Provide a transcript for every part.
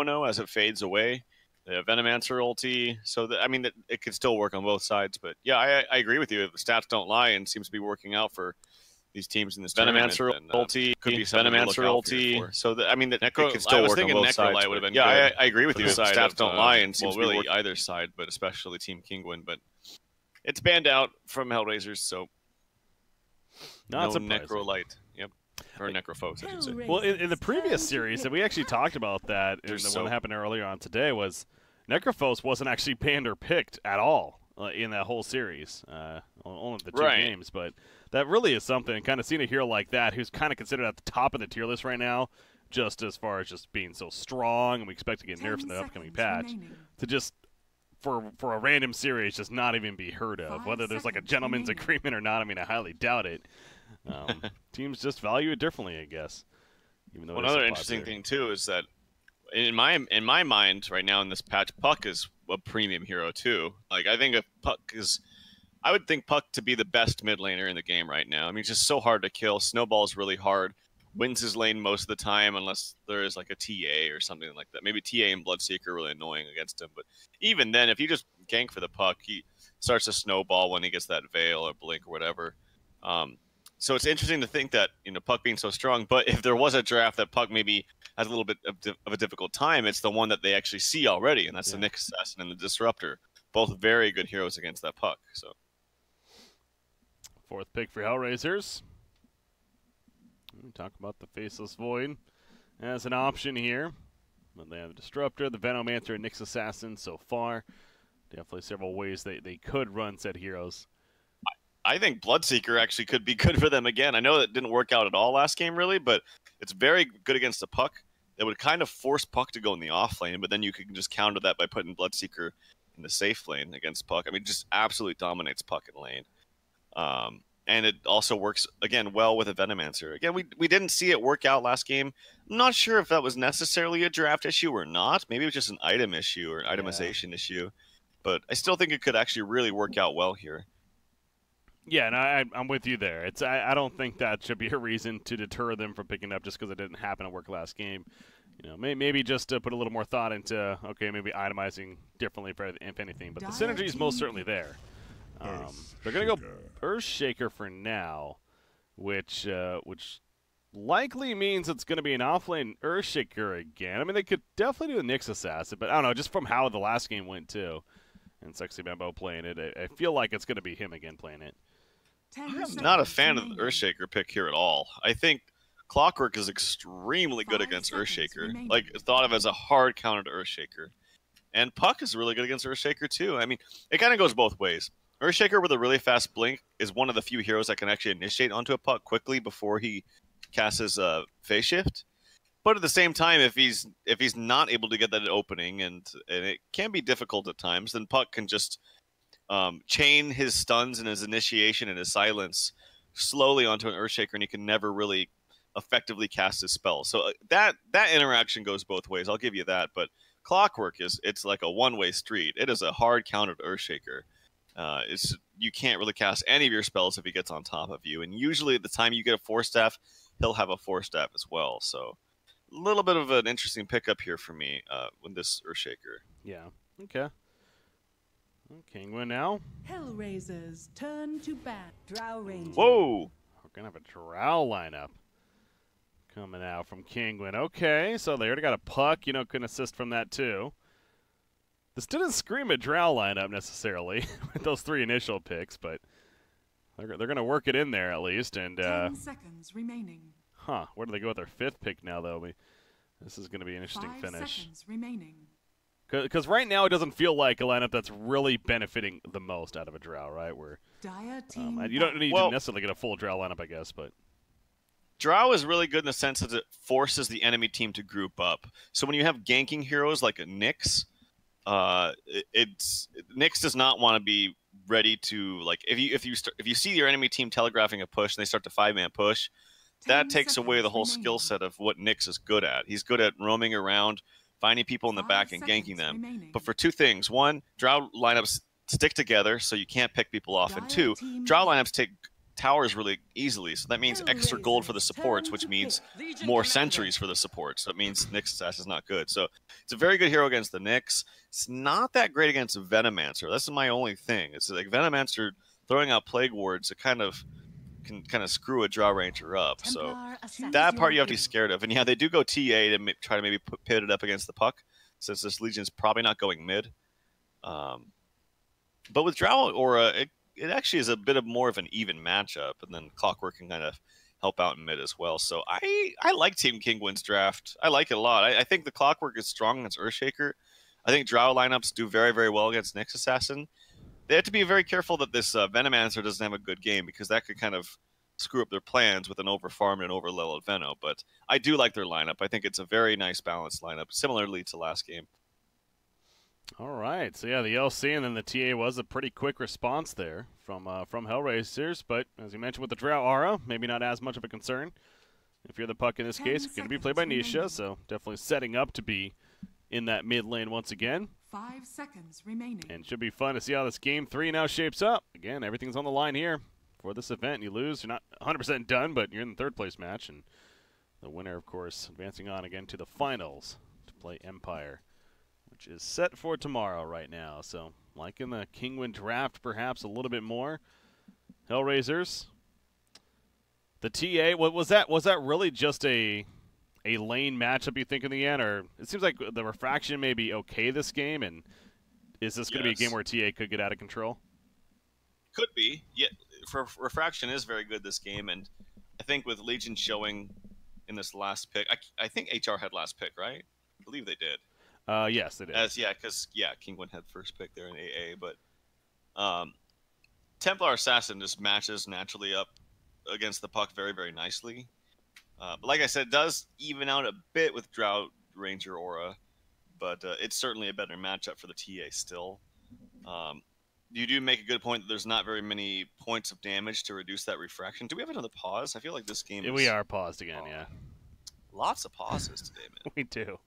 no-no as it fades away. They have Venomancer ulti, so I mean, it could still work on both sides. But yeah, I agree with you. If the stats don't lie and seems to be working out for these teams in this Venomancer ulti could be Venomancer ulti. So I mean, it could I still was work on thinking both Necrolite sides. would have been Yeah, good I agree with for you. the If the side stats of, don't lie and well, seems to be really working either side, but especially Team Kinguin. But it's banned out from Hellraisers, so Not no surprising. Necrolite. Yep. Or Necrophos, I should say. Well, in the previous series, and we actually talked about that, and the one that happened earlier on today was Necrophos wasn't actually banned or picked at all in that whole series, only the two games. But that really is something, kind of seeing a hero like that who's kind of considered at the top of the tier list right now, just as far as just being so strong, and we expect to get nerfs in the upcoming patch, to just, for a random series, just not even be heard of. Whether there's like a gentleman's agreement or not, I mean, I highly doubt it. Teams just value it differently, I guess. Even though another interesting thing too is that in my mind right now in this patch, Puck is a premium hero too. Like I think I would think Puck to be the best mid laner in the game right now. I mean, it's just so hard to kill. Snowball is really hard. Wins his lane most of the time unless there is like a TA or something like that. Maybe TA and Bloodseeker are really annoying against him. But even then, if you just gank for the Puck, he starts to snowball when he gets that Veil or Blink or whatever. So it's interesting to think that, Puck being so strong, but if there was a draft that Puck maybe has a little bit of a difficult time, it's the one that they actually see already, and that's the Nyx Assassin and the Disruptor. Both very good heroes against that Puck. So, fourth pick for Hellraisers. We talk about the Faceless Void as an option here. But they have the Disruptor, the Venomancer, and Nyx Assassin so far. Definitely several ways they could run said heroes. I think Bloodseeker actually could be good for them again. I know that didn't work out at all last game, really, but it's very good against the Puck. It would kind of force Puck to go in the off lane, but then you can just counter that by putting Bloodseeker in the safe lane against Puck. I mean, just absolutely dominates Puck in lane. And it also works, again, well with a Venomancer. Again, we didn't see it work out last game. I'm not sure if that was necessarily a draft issue or not. Maybe it was just an item issue or an itemization issue. But I still think it could actually really work out well here. Yeah, and I'm with you there. I don't think that should be a reason to deter them from picking up just because it didn't happen to work last game. Maybe just to put a little more thought into, okay, maybe itemizing differently if anything. But the synergy is most certainly there. They're going to go Earthshaker for now, which likely means it's going to be an offlane Earthshaker again. I mean, they could definitely do a Nyx Assassin, but I don't know, just from how the last game went too, and Sexy Bambo playing it, I feel like it's going to be him again playing it. I'm not a fan of the Earthshaker pick here at all. I think Clockwork is extremely good against Earthshaker. Like, thought of as a hard counter to Earthshaker. And Puck is really good against Earthshaker too. I mean, it kind of goes both ways. Earthshaker with a really fast blink is one of the few heroes that can actually initiate onto a Puck quickly before he casts his phase shift. But at the same time, if he's not able to get that opening, and it can be difficult at times, then Puck can just chain his stuns and his initiation and his silence slowly onto an Earthshaker, and he can never really effectively cast his spell. So that interaction goes both ways. I'll give you that. But Clockwork it's like a one-way street. It is a hard counter to Earthshaker. You can't really cast any of your spells if he gets on top of you, and usually at the time you get a Force Staff, he'll have a Force Staff as well. So a little bit of an interesting pickup here for me with this Earthshaker. Yeah. Okay. Kinguin now. Hellraisers turn to bat. Drow Rangers. Whoa! We're gonna have a Drow lineup coming out from Kinguin. Okay, so they already got a Puck. Can assist from that too. This didn't scream a Drow lineup necessarily with those three initial picks, but they're gonna work it in there at least. And 10 seconds remaining. Where do they go with their fifth pick now, though? This is gonna be an interesting 5 finish. seconds remaining. Because right now it doesn't feel like a lineup that's really benefiting the most out of a Drow, right? Where you don't need to necessarily get a full Drow lineup, I guess, but Drow is really good in the sense that it forces the enemy team to group up. So when you have ganking heroes like a Nyx, Nyx does not want to be ready to, like, if you see your enemy team telegraphing a push and they start to 5-man push, that takes away the whole skill set of what Nyx is good at. He's good at roaming around, finding people in the back and ganking them. Remaining. But for two things: one, Drow lineups stick together so you can't pick people off, and two, Drow lineups take towers really easily, so that means extra gold for the supports, which means more sentries for the supports. So it means Nyx Assassin is not good. So it's a very good hero against the Nyx. It's not that great against Venomancer. That's my only thing. It's like Venomancer throwing out Plague Wards, it can screw a Drow Ranger up. So that part you have to be scared of. And yeah, they do go TA to try to maybe pit it up against the Puck, since this Legion's probably not going mid. But with Drow Aura, it actually is a bit of more of an even matchup, and then Clockwork can kind of help out in mid as well. So I like Team Kinguin's draft. I like it a lot. I think the Clockwork is strong against Earthshaker. I think Drow lineups do very, very well against Nyx Assassin. They have to be very careful that this Venomancer doesn't have a good game, because that could kind of screw up their plans with an overfarmed and overleveled Veno. But I do like their lineup. I think it's a very nice balanced lineup, similarly to last game. All right, so yeah, the LC and then the TA was a pretty quick response there from Hellraisers, but as you mentioned with the Drow Aura, maybe not as much of a concern. If you're the Puck in this case, going to be played by Nisha, so definitely setting up to be in that mid lane once again. 5 seconds remaining. And should be fun to see how this Game 3 now shapes up. Again, everything's on the line here for this event. You lose, you're not 100% done, but you're in the third place match, and the winner, of course, advancing on again to the finals to play Empire, which is set for tomorrow right now. So, like in the Kinguin draft, perhaps a little bit more. Hellraisers. The TA, was that really just a lane matchup, you think, in the end? Or it seems like the refraction may be okay this game, and is this going to be a game where TA could get out of control? Could be. Yeah, refraction is very good this game, and I think with Legion showing in this last pick, I think HR had last pick, right? I believe they did. Yes, it is. Because Kinguin had first pick there in AA, but Templar Assassin just matches naturally up against the Puck very, very nicely. But like I said, it does even out a bit with Drow Ranger Aura, but it's certainly a better matchup for the TA still. You do make a good point that there's not very many points of damage to reduce that refraction. Do we have another pause? I feel like this game We are paused again, yeah. Lots of pauses today, man. We do.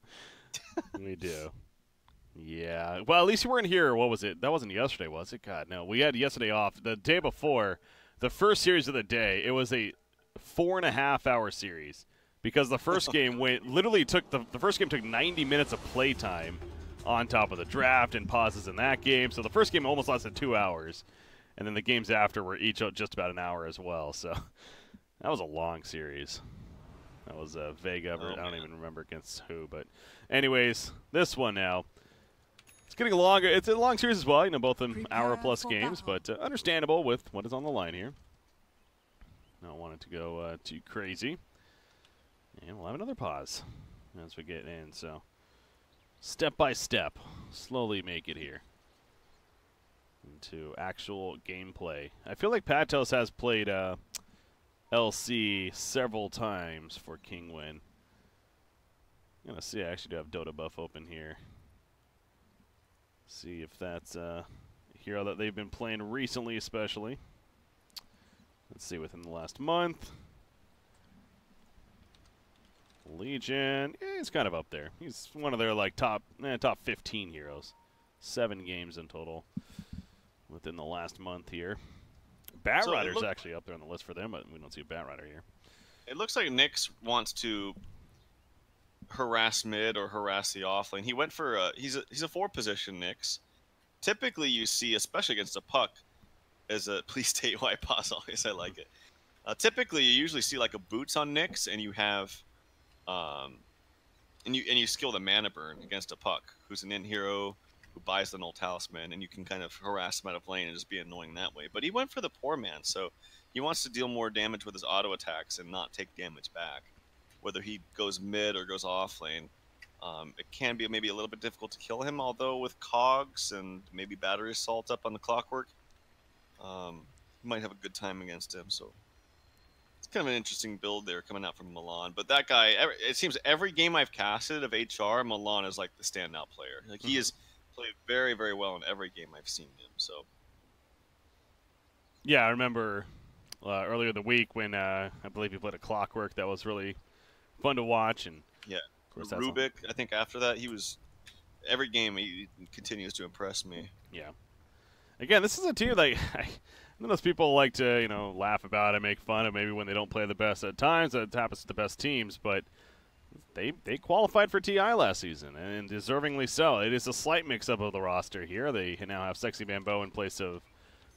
We do. Yeah. Well, at least you weren't here. What was it? That wasn't yesterday, was it? God, no. We had yesterday off. The day before, the first series of the day, it was a 4.5-hour series because the first game the first game took 90 minutes of playtime on top of the draft and pauses in that game. So the first game almost lasted 2 hours, and then the games after were each just about an hour as well. So that was a long series. That was Vega. I don't even remember against who, but anyways, this one now. It's getting longer. It's a long series as well. You know, both an hour-plus games, but understandable with what is on the line here. I don't want it to go too crazy. And we'll have another pause as we get in. So, step by step, slowly make it here into actual gameplay. I feel like Patos has played LC several times for Kinguin. I'm gonna see. I actually do have Dota buff open here. See if that's a hero that they've been playing recently, especially. Let's see, within the last month. Legion, he's kind of up there. He's one of their top 15 heroes. 7 games in total within the last month here. Batrider's actually up there on the list for them, but we don't see a Batrider here. It looks like Nyx wants to harass mid or harass the offlane. He went for he's a 4 position Nyx. Typically, you see, especially against a Puck, as a please state why pause always. I like it. Typically, you usually see like a boots on Nyx, and you have and you skill the mana burn against a Puck, who's an in hero who buys the null talisman, and you can kind of harass him out of lane and just be annoying that way. But he went for the poor man, so he wants to deal more damage with his auto attacks and not take damage back. Whether he goes mid or goes off lane, it can be maybe a little bit difficult to kill him, although with cogs and maybe battery assault up on the Clockwork, you might have a good time against him. So it's kind of an interesting build there coming out from Milan. But that guy, it seems every game I've casted of HR, Milan is like the standout player. Like he has played very, very well in every game I've seen him. So yeah, I remember earlier the week when I believe he played a Clockwork. That was really fun to watch. And yeah, of course, Rubik, I think after that every game he continues to impress me. Yeah. Again, this is a team like then those people like to, laugh about it, make fun of maybe when they don't play the best at times. That happens to the best teams, but they qualified for TI last season, and deservingly so. It is a slight mix-up of the roster here. They now have Sexy Bambo in place of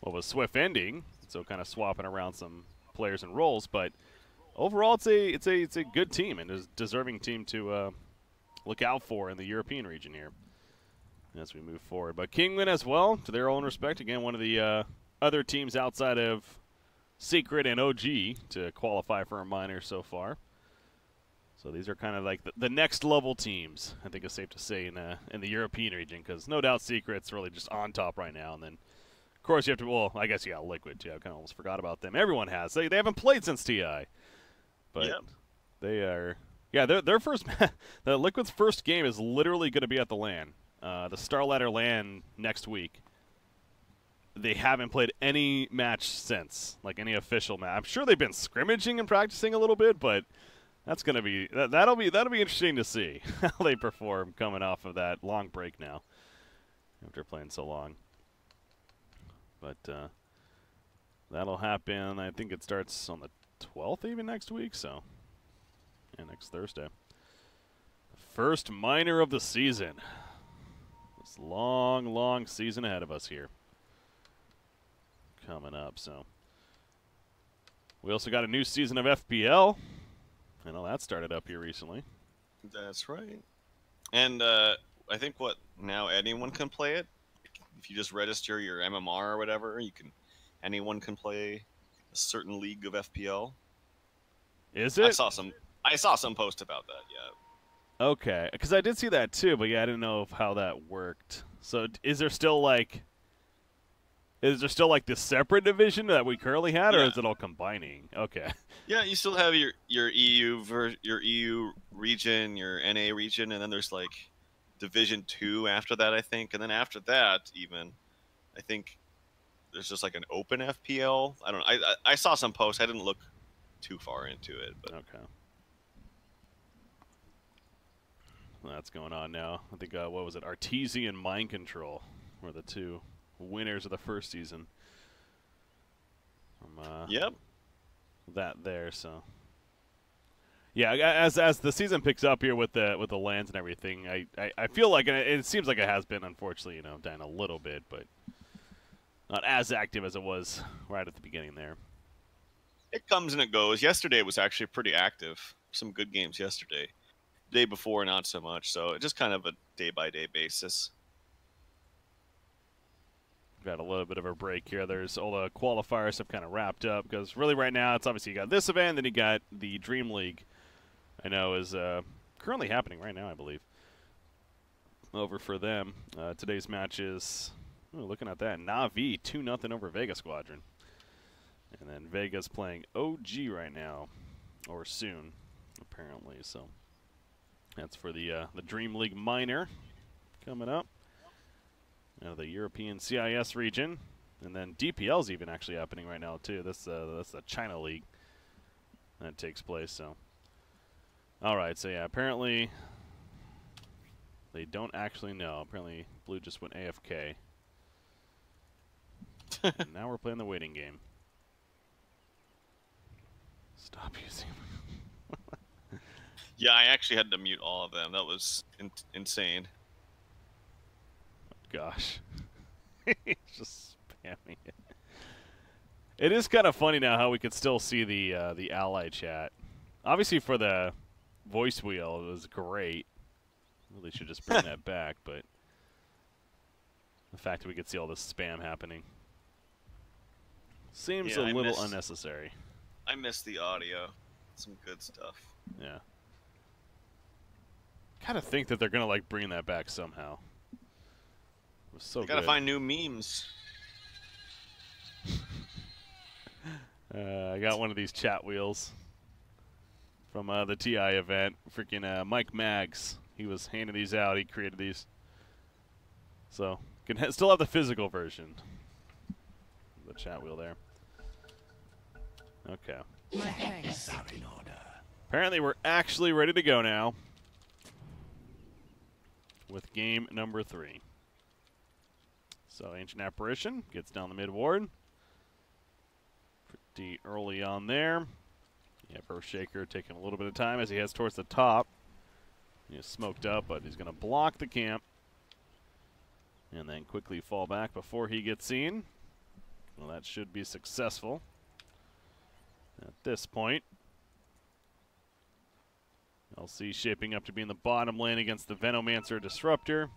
what was Swift Ending, so kind of swapping around some players and roles. But overall, it's a good team and a deserving team to look out for in the European region here as we move forward. But Kinguin as well, to their own respect, again, one of the other teams outside of Secret and OG to qualify for a minor so far. So these are kind of like the next level teams, I think it's safe to say, in the European region, because no doubt Secret's really just on top right now. And then, of course, you have to, well, I guess you got Liquid, too. I kind of almost forgot about them. Everyone has. They haven't played since TI. But yep. They are, yeah, their first, the Liquid's first game is literally going to be at the LAN. The Star Ladder LAN next week. They haven't played any match since, like any official match. I'm sure they've been scrimmaging and practicing a little bit, but that's gonna be that'll be interesting to see how they perform coming off of that long break now after playing so long. But that'll happen. I think it starts on the 12th even next week. So yeah, next Thursday. First minor of the season. This long season ahead of us here coming up. So we also got a new season of FPL. I know that started up here recently. That's right. And I think now anyone can play it. If you just register your MMR or whatever, anyone can play a certain league of FPL. Is it? I saw some post about that, yeah. Okay, because I did see that too, but yeah, I didn't know how that worked. So is there still like this separate division that we currently had, or is it all combining? Okay. Yeah, you still have your EU region, your NA region, and then there's like Division 2 after that, I think, and then after that, even I think there's just like an open FPL. I don't know. I saw some posts. I didn't look too far into it, but okay. Well, that's going on now. I think what was it? Artesian Mind Control were the two winners of the first season. Yep. That there, so yeah. As the season picks up here with the LANs and everything, I feel like, and it seems like it has been, unfortunately, down a little bit, but not as active as it was right at the beginning there. It comes and it goes. Yesterday was actually pretty active. Some good games yesterday. The day before, not so much. So it's just kind of a day-by-day basis. Got a little bit of a break here. There's all the qualifiers have kind of wrapped up, because really right now it's obviously you got this event, then you got the Dream League. I know is currently happening right now, I believe. Over for them. Today's match is, looking at that, Na'Vi 2-0 over Vega Squadron. And then Vega's playing OG right now, or soon, apparently. So that's for the Dream League Minor coming up. The European CIS region, and then DPL's even actually happening right now too. That's the China League that takes place. So, all right. So yeah, apparently they don't actually know. Apparently, Blue just went AFK. And now we're playing the waiting game. Stop using. Yeah, I actually had to mute all of them. That was insane. Gosh. He's just spamming it. It is kind of funny now how we could still see the ally chat. Obviously for the voice wheel, it was great. Really should just bring that back, but the fact that we could see all this spam happening seems a little unnecessary. I missed the audio. Some good stuff. Yeah. Kind of think that they're going to like bring that back somehow. So gotta find new memes. I got one of these chat wheels from the TI event. Freaking Mike Maggs. He was handing these out. He created these. So, can still have the physical version. The chat wheel there. Okay. My thanks are in order. Apparently we're actually ready to go now with game number 3. So Ancient Apparition gets down the mid ward. D early on there. Yeah, Earthshaker taking a little bit of time as he heads towards the top. He's smoked up, but he's going to block the camp. And then quickly fall back before he gets seen. Well, that should be successful at this point. LC shaping up to be in the bottom lane against the Venomancer Disruptor.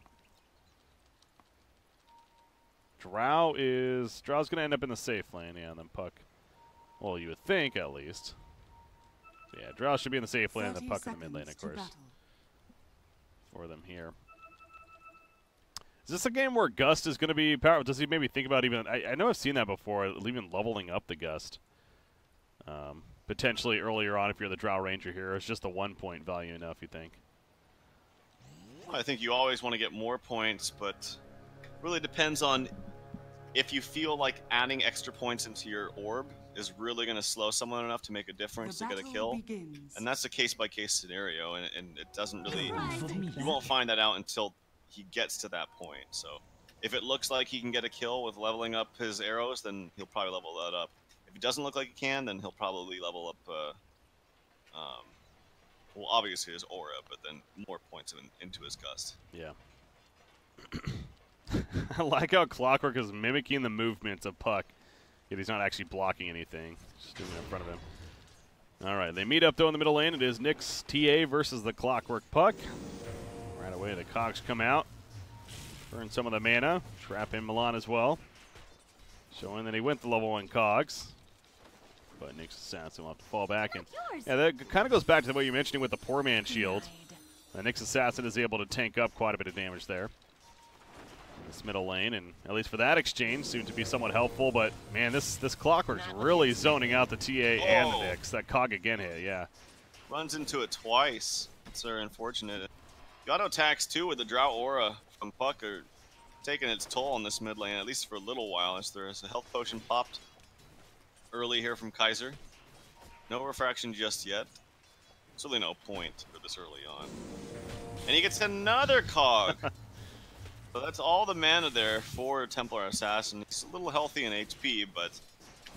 Drow's going to end up in the safe lane, yeah, and then Puck. Well, you would think, at least. Yeah, Drow should be in the safe lane, and then Puck in the mid lane, of course, for them here. Is this a game where Gust is going to be powerful? Does he maybe think about even... I know I've seen that before, even leveling up the Gust. Potentially earlier on if you're the Drow Ranger here. It's just a 1-point value enough, you think? I think you always want to get more points, but really depends on if you feel like adding extra points into your orb is really going to slow someone enough to make a difference to get a kill. And that's a case-by-case scenario, and it doesn't really... You won't find that out until he gets to that point. So if it looks like he can get a kill with leveling up his arrows, then he'll probably level that up. If it doesn't look like he can, then he'll probably level up, well, obviously his aura, but then more points into his Gust. Yeah. I like how Clockwork is mimicking the movements of Puck, yet he's not actually blocking anything. Just doing it in front of him. All right, they meet up, though, in the middle lane. It is Nyx TA versus the Clockwork Puck. Right away, the Cogs come out. Burn some of the mana. Trap in Milan as well. Showing that he went the level 1 Cogs. But Nyx Assassin will have to fall back. And yeah, that kind of goes back to what you're mentioning with the poor man shield. Nyx Assassin is able to tank up quite a bit of damage there. This middle lane, and at least for that exchange, seemed to be somewhat helpful. But man, this Clockwork's really zoning out the TA and the Nyx. That Cog again hit, yeah. Runs into it twice. It's very unfortunate. The auto attacks too with the Drow Aura from Puck are taking its toll on this mid lane, at least for a little while, as there is a health potion popped early here from Kaiser. No refraction just yet. There's really no point for this early on. And he gets another Cog. So that's all the mana there for Templar Assassin. He's a little healthy in HP, but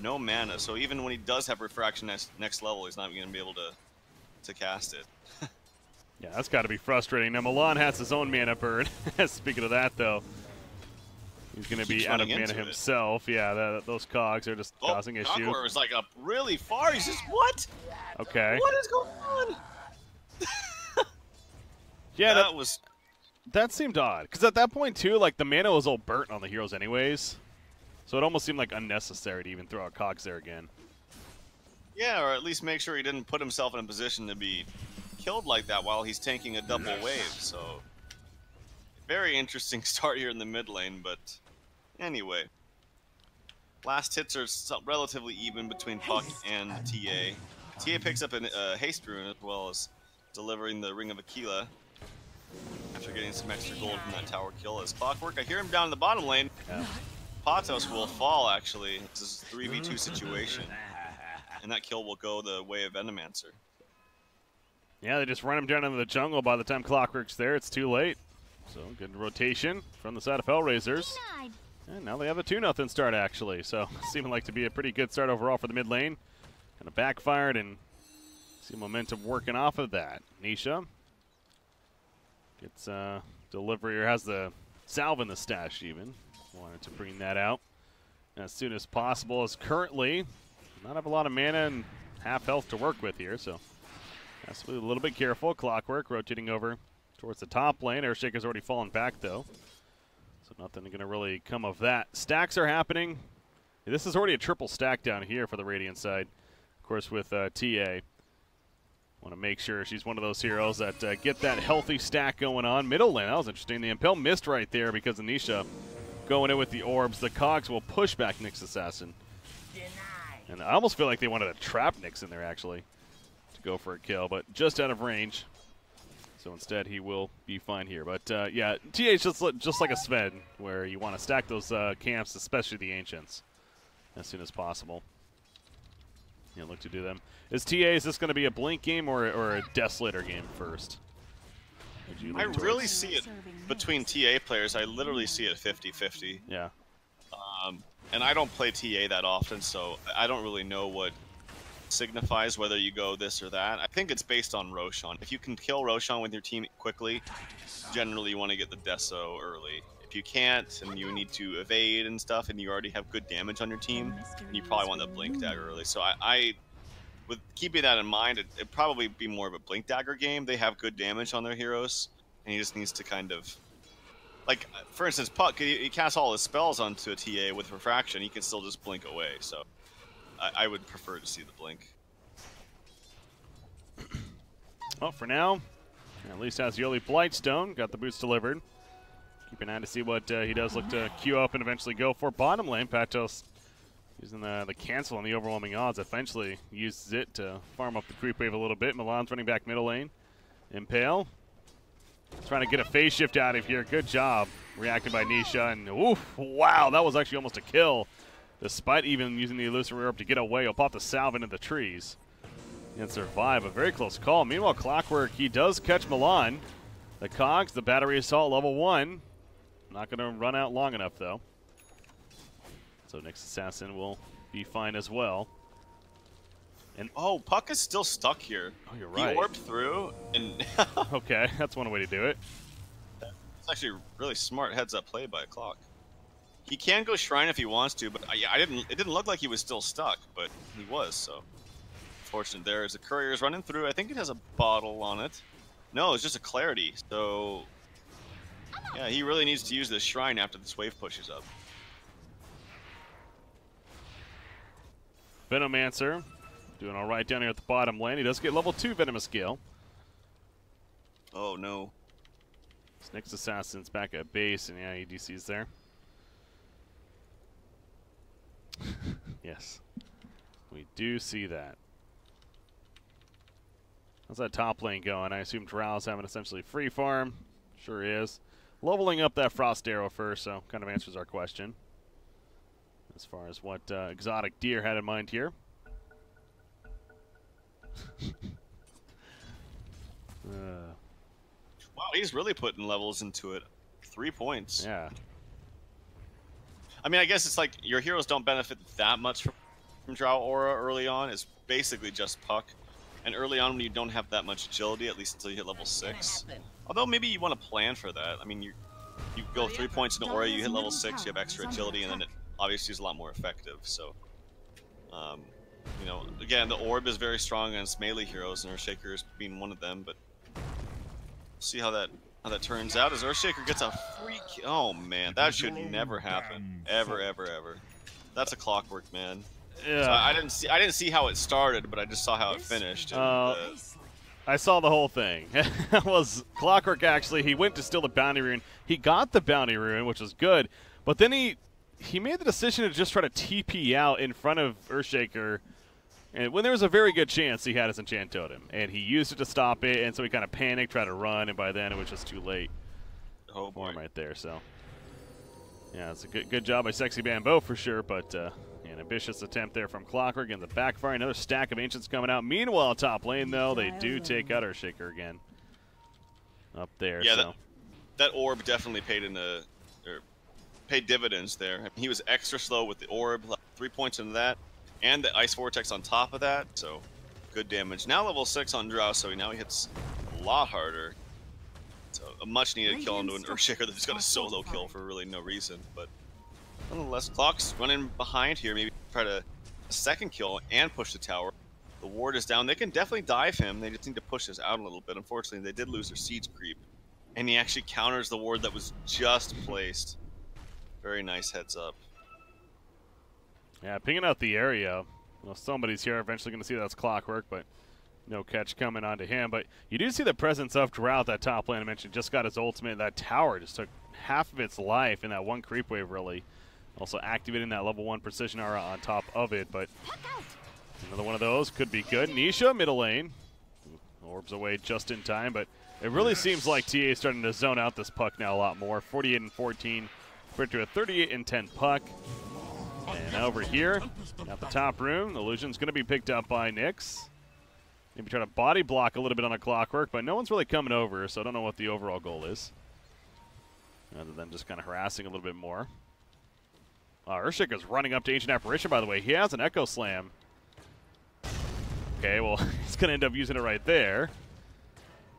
no mana. So even when he does have refraction next level, he's not going to be able to cast it. Yeah, that's got to be frustrating. Now, Milan has his own mana burn. Speaking of that, though, he's going to be out of mana himself. Yeah, those Cogs are just causing issues. Conqueror is like up really far. He's just, what? Okay. What is going on? Yeah, that seemed odd. Because at that point, too, like, the mana was all burnt on the heroes anyways. So it almost seemed like unnecessary to even throw out Cogs there again. Yeah, or at least make sure he didn't put himself in a position to be killed like that while he's tanking a double wave. So very interesting start here in the mid lane, but anyway, last hits are relatively even between Puck and TA. TA picks up a haste rune as well as delivering the Ring of Aquila after getting some extra gold from that tower kill. As Clockwork, I hear him down in the bottom lane. Yeah. Patos will fall, actually. This is a 3v2 situation, and that kill will go the way of Venomancer. Yeah, they just run him down into the jungle. By the time Clockwork's there, it's too late. So good rotation from the side of Hellraisers. And now they have a 2-0 start, actually. So seeming like to be a pretty good start overall for the mid lane. Kind of backfired, and see momentum working off of that. Nisha gets delivery, or has the salve in the stash even. Wanted to bring that out as soon as possible, as currently not have a lot of mana and half health to work with here, so has to be a little bit careful. Clockwork rotating over towards the top lane. Earthshaker's already fallen back, though, so nothing going to really come of that. Stacks are happening. This is already a triple stack down here for the Radiant side, of course, with TA. Want to make sure she's one of those heroes that get that healthy stack going on. Middle lane, that was interesting. The Impel missed right there because of Nisha going in with the orbs. The Cogs will push back Nyx Assassin. And I almost feel like they wanted to trap Nyx in there, actually, to go for a kill, but just out of range. So instead, he will be fine here. But, yeah, TA is just like a Sven, where you want to stack those camps, especially the Ancients, as soon as possible. Yeah, look to do them. Is this going to be a Blink game or a Desolator game first? I really see it between TA players. I literally see it 50-50. Yeah. And I don't play TA that often, so I don't really know what signifies whether you go this or that. I think it's based on Roshan. If you can kill Roshan with your team quickly, generally you want to get the Deso early. If you can't and you need to evade and stuff and you already have good damage on your team, you probably want the Blink Dagger early. So I with keeping that in mind, it'd probably be more of a Blink Dagger game. They have good damage on their heroes, and he just needs to kind of... Like, for instance, Puck, he casts all his spells onto a TA with Refraction, he can still just blink away, so I would prefer to see the blink. Well, for now, at least has the early Blightstone, got the boots delivered. Keep an eye to see what he does look to queue up and eventually go for. Bottom lane, Patos using the cancel on the overwhelming odds, eventually uses it to farm up the creep wave a little bit. Milan's running back middle lane. Impale trying to get a phase shift out of here. Good job reacted by Nisha. And oof, wow, that was actually almost a kill. Despite even using the elusive orb to get away, he'll pop the salve into the trees and survive. A very close call. Meanwhile, Clockwork, he does catch Milan. The Cogs, the battery assault level 1. Not going to run out long enough, though. So next assassin will be fine as well. And oh, Puck is still stuck here. Oh, you're right. He orbed through, and okay, that's one way to do it. It's actually really smart heads-up play by Clock. He can go Shrine if he wants to, but it didn't look like he was still stuck, but he was, so. Fortunate there as the courier is running through. I think it has a bottle on it. No, it's just a clarity, so. Yeah, he really needs to use this Shrine after this wave pushes up. Venomancer doing all right down here at the bottom lane. He does get level 2 Venomous Gale. Oh, no. This next assassin's back at base, and yeah, EDC's there. Yes, we do see that. How's that top lane going? I assume Drow's having essentially free farm. Sure is. Leveling up that Frost Arrow first, so kind of answers our question as far as what exotic deer had in mind here. Wow, he's really putting levels into it. 3 points. Yeah. I mean, I guess it's like your heroes don't benefit that much from Drow Aura early on. It's basically just Puck. And early on when you don't have that much agility, at least until you hit level 6. Although maybe you want to plan for that. I mean, you go 3 points into Aura, you hit level 6, you have extra agility, and then it obviously is a lot more effective. So, you know, again, the Orb is very strong against melee heroes, and Earthshaker is being one of them, but we'll see how that turns out as Earthshaker gets a free kill. Oh man, that should never happen. Ever, ever, ever. That's a Clockwork, man. Yeah. So I didn't see how it started, but I just saw how it finished. And, I saw the whole thing. It was Clockwork actually. He went to steal the bounty rune. He got the bounty rune, which was good, but then he made the decision to just try to TP out in front of Earthshaker. And when there was a very good chance he had his enchant totem, and he used it to stop it, and so he kind of panicked, tried to run, and by then it was just too late. Oh boy, right there. So yeah, it's a good job by Sexy Bamboo for sure, but an ambitious attempt there from Clockwork and the backfire. Another stack of ancients coming out. Meanwhile, top lane though, they do take out Earthshaker again up there. Yeah, so. that orb definitely paid dividends there. I mean, he was extra slow with the orb, 3 points into that. And the Ice Vortex on top of that, so good damage. Now level 6 on Drow, so now he hits a lot harder. So a much-needed kill into an Earthshaker that just got a solo kill for really no reason. But nonetheless, Clock's running behind here, maybe try to a second kill and push the tower. The ward is down. They can definitely dive him. They just need to push this out a little bit. Unfortunately, they did lose their siege creep. And he actually counters the ward that was just placed. Very nice heads up. Yeah, pinging out the area. Well, somebody's here. Eventually going to see that's Clockwork, but no catch coming onto him. But you do see the presence of Drow at that top lane. I mentioned just got his ultimate. That tower just took half of its life in that one creep wave, really. Also activating that level 1 precision aura on top of it. But another one of those could be good. Nisha, middle lane. Orbs away just in time, but it really seems like TA is starting to zone out this Puck now a lot more. 48 and 14 compared to a 38 and 10 Puck. And over here, at the top room, Illusion's going to be picked up by Nyx. Maybe try to body block a little bit on a Clockwork, but no one's really coming over, so I don't know what the overall goal is. Other than just kind of harassing a little bit more. Earthshaker's running up to Ancient Apparition, by the way. He has an Echo Slam. Okay, well, he's going to end up using it right there.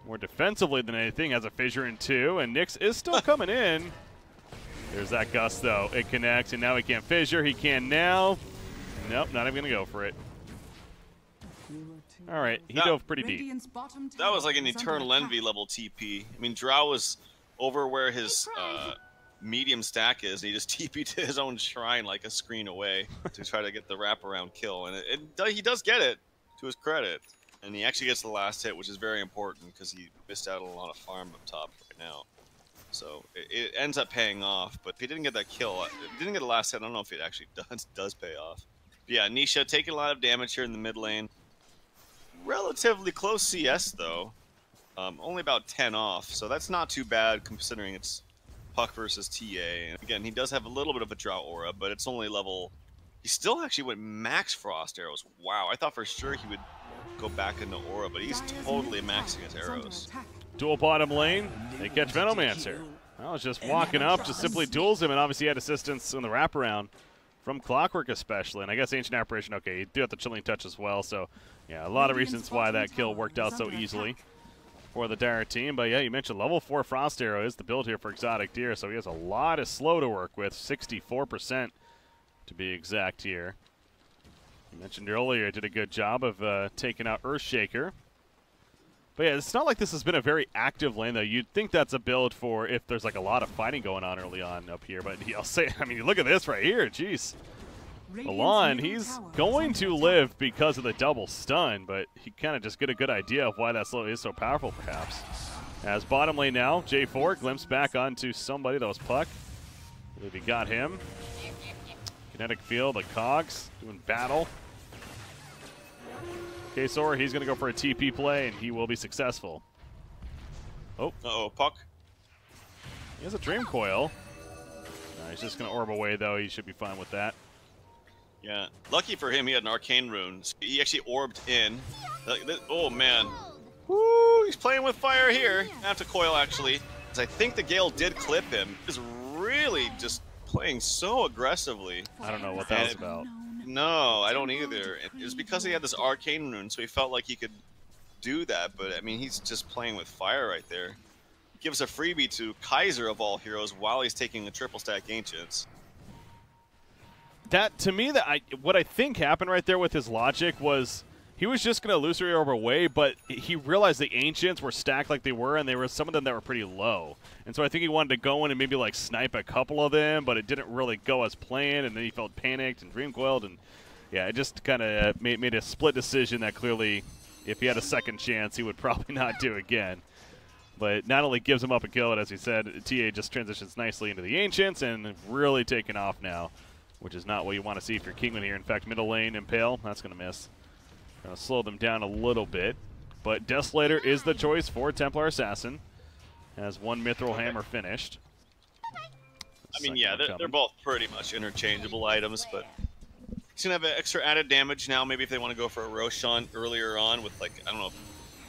More defensively than anything, has a fissure in 2, and Nyx is still coming in. There's that gust, though. It connects, and now he can't fissure. He can now. Nope, not even going to go for it. All right, he dove pretty deep. That was like an Eternal Envy level TP. I mean, Drow was over where his medium stack is, and he just TP'd to his own shrine like a screen away to try to get the wraparound kill. And he does get it, to his credit. And he actually gets the last hit, which is very important because he missed out on a lot of farm up top right now. So it ends up paying off. But if he didn't get that kill, didn't get the last hit, I don't know if it actually does pay off. But yeah, Nisha taking a lot of damage here in the mid lane. Relatively close CS though. Only about 10 off, so that's not too bad considering it's Puck versus TA. And again, he does have a little bit of a drought aura, but it's only level... He still actually went max frost arrows. Wow, I thought for sure he would go back into aura, but he's totally maxing his arrows. Dual bottom lane, they catch Venomancer. I was just walking up, just simply duels him, and obviously he had assistance in the wraparound from Clockwork especially. And I guess Ancient Apparition, okay, you do have the Chilling Touch as well, so yeah, a lot of reasons why that kill worked out so easily for the Dire team. But yeah, you mentioned level 4 Frost Arrow is the build here for Exotic Deer, so he has a lot of slow to work with, 64% to be exact here. You mentioned earlier, did a good job of taking out Earthshaker. But yeah, it's not like this has been a very active lane, though. You'd think that's a build for if there's like a lot of fighting going on early on up here. But I'll say, I mean, look at this right here. Jeez. Milan, he's going to live because of the double stun, but he kind of just get a good idea of why that slow is so powerful, perhaps. As bottom lane now, J4 glimpse back onto somebody that was Puck. I believe he got him. Kinetic field, the Cogs doing battle. Kesor, he's going to go for a TP play, and he will be successful. Oh. Uh-oh, Puck. He has a Dream Coil. He's just going to orb away, though. He should be fine with that. Yeah. Lucky for him, he had an Arcane Rune. So he actually orbed in. Oh, man. Woo! He's playing with fire here. I have to coil, actually. Because I think the Gale did clip him. He's really just playing so aggressively. I don't know what that was about. No, I don't either. It was because he had this Arcane Rune, so he felt like he could do that. But, I mean, he's just playing with fire right there. He gives a freebie to Kaiser of all heroes while he's taking a triple stack Ancients. That, to me, what I think happened right there with his logic was he was just going to illusory orb away, but he realized the Ancients were stacked like they were, and there were some of them that were pretty low. And so I think he wanted to go in and maybe like snipe a couple of them, but it didn't really go as planned, and then he felt panicked and dream coiled, and yeah, it just kind of made a split decision that clearly, if he had a second chance, he would probably not do again. But not only gives him up a kill, but as he said, TA just transitions nicely into the Ancients and really taken off now, which is not what you want to see if you're Kinguin here. In fact, middle lane, Impale, that's going to miss. Going to slow them down a little bit. But Desolator is the choice for Templar Assassin. Has one Mithril Hammer finished. I mean, yeah, they're both pretty much interchangeable items, but he's going to have extra added damage now. Maybe if they want to go for a Roshan earlier on with, like, I don't know,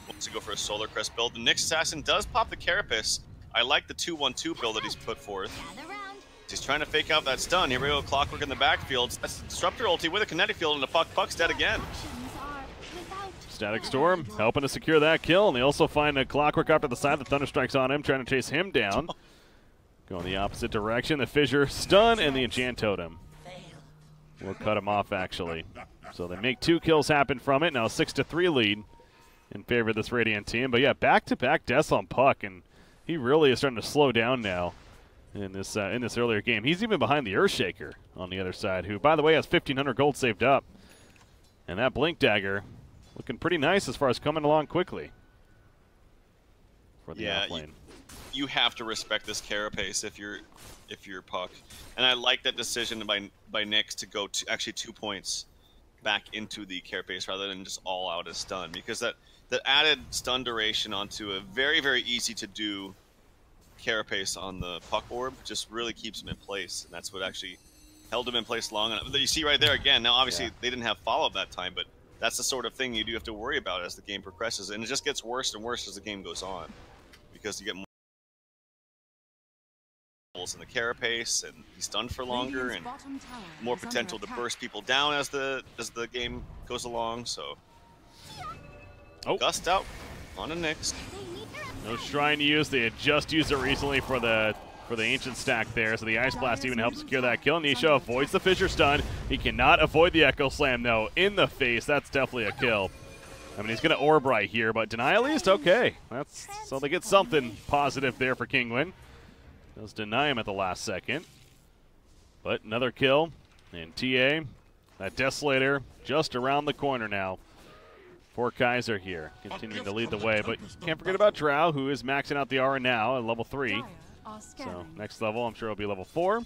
wants to go for a Solar Crest build. The Nyx Assassin does pop the Carapace. I like the 2-1-2 build that he's put forth. He's trying to fake out that stun. Here we go, Clockwork in the backfield. That's the Disruptor ulti with a Kinetic Field, and the Puck's dead again. Static Storm helping to secure that kill, and they also find a Clockwork up to the side. The Thunder Strike's on him, trying to chase him down. Going the opposite direction. The Fissure stun, and the Enchant Totem will cut him off, actually. So they make 2 kills happen from it. Now a 6-3 lead in favor of this Radiant team. But yeah, back-to-back deaths on Puck, and he really is starting to slow down now in this earlier game. He's even behind the Earthshaker on the other side, who, by the way, has 1,500 gold saved up. And that Blink Dagger looking pretty nice as far as coming along quickly for the off lane. You have to respect this Carapace if you're Puck, and I like that decision by Nyx to go actually 2 points back into the Carapace rather than just all out as stun, because that added stun duration onto a very, very easy to do Carapace on the Puck orb just really keeps him in place, and that's what actually held him in place long enough. You see right there again. Now obviously they didn't have follow-up that time, but that's the sort of thing you do have to worry about as the game progresses, and it just gets worse and worse as the game goes on, because you get more holes in the carapace, and he's stunned for longer, and more potential to burst people down as the game goes along. So, Gust out on the Nyx. No Shrine to use. They had just used it recently for the Ancient stack there, so the Ice Blast even helps secure that kill. Nisha avoids the Fissure Stun. He cannot avoid the Echo Slam, though. In the face, that's definitely a kill. I mean, he's going to Orb right here, but deny at least? Okay. So they get something positive there for Kinguin. Does deny him at the last second. But another kill, and TA, that Desolator, just around the corner now. For Kaiser here, continuing to lead the way, but can't forget about Drow, who is maxing out the aura now at level 3. So next level, I'm sure it'll be level 4.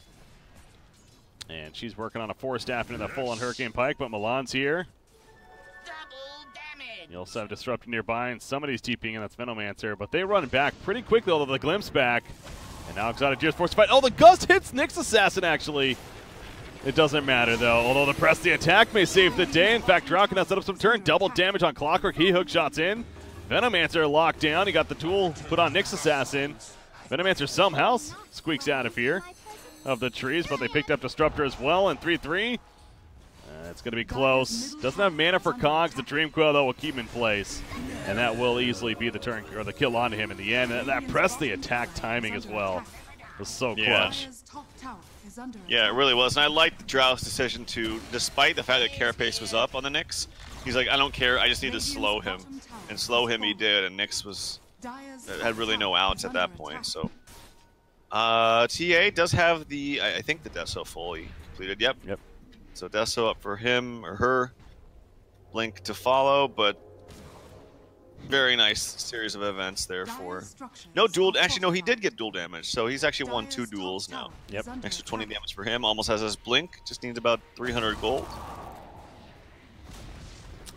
And she's working on a 4-staff into that full-on Hurricane Pike, but Milan's here. You also have Disruptor nearby, and somebody's TPing, and that's Venomancer, but they run back pretty quickly, although the Glimpse back. And now Exotic Gears forced to fight. Oh, the Gust hits Nyx Assassin, actually. It doesn't matter, though, although the press the attack may save the day. In fact, Drow can now set up some turn. Double damage on Clockwork. He hook shots in. Venomancer locked down. He got the tool put on Nyx Assassin. Venomancer somehow squeaks out of here of the trees, but they picked up Disruptor as well, and 3-3. It's going to be close. Doesn't have mana for Cogs. The Dream Coil, though, will keep him in place, and that will easily be the turn or the kill onto him in the end. And that press the attack timing as well was so clutch. Yeah, it really was. And I liked the Drow's decision to, despite the fact that Carapace was up on the Nyx, he's like, I don't care, I just need to slow him. And slow him he did, and Nyx had really no outs at that point. So TA does have the, I think the Deso fully completed. Yep. So Deso up for him or her. Blink to follow, but very nice series of events there for no dual. Actually, no, he did get dual damage, so he's actually won 2 duels now. Yep. Extra 20 damage for him. Almost has his blink. Just needs about 300 gold.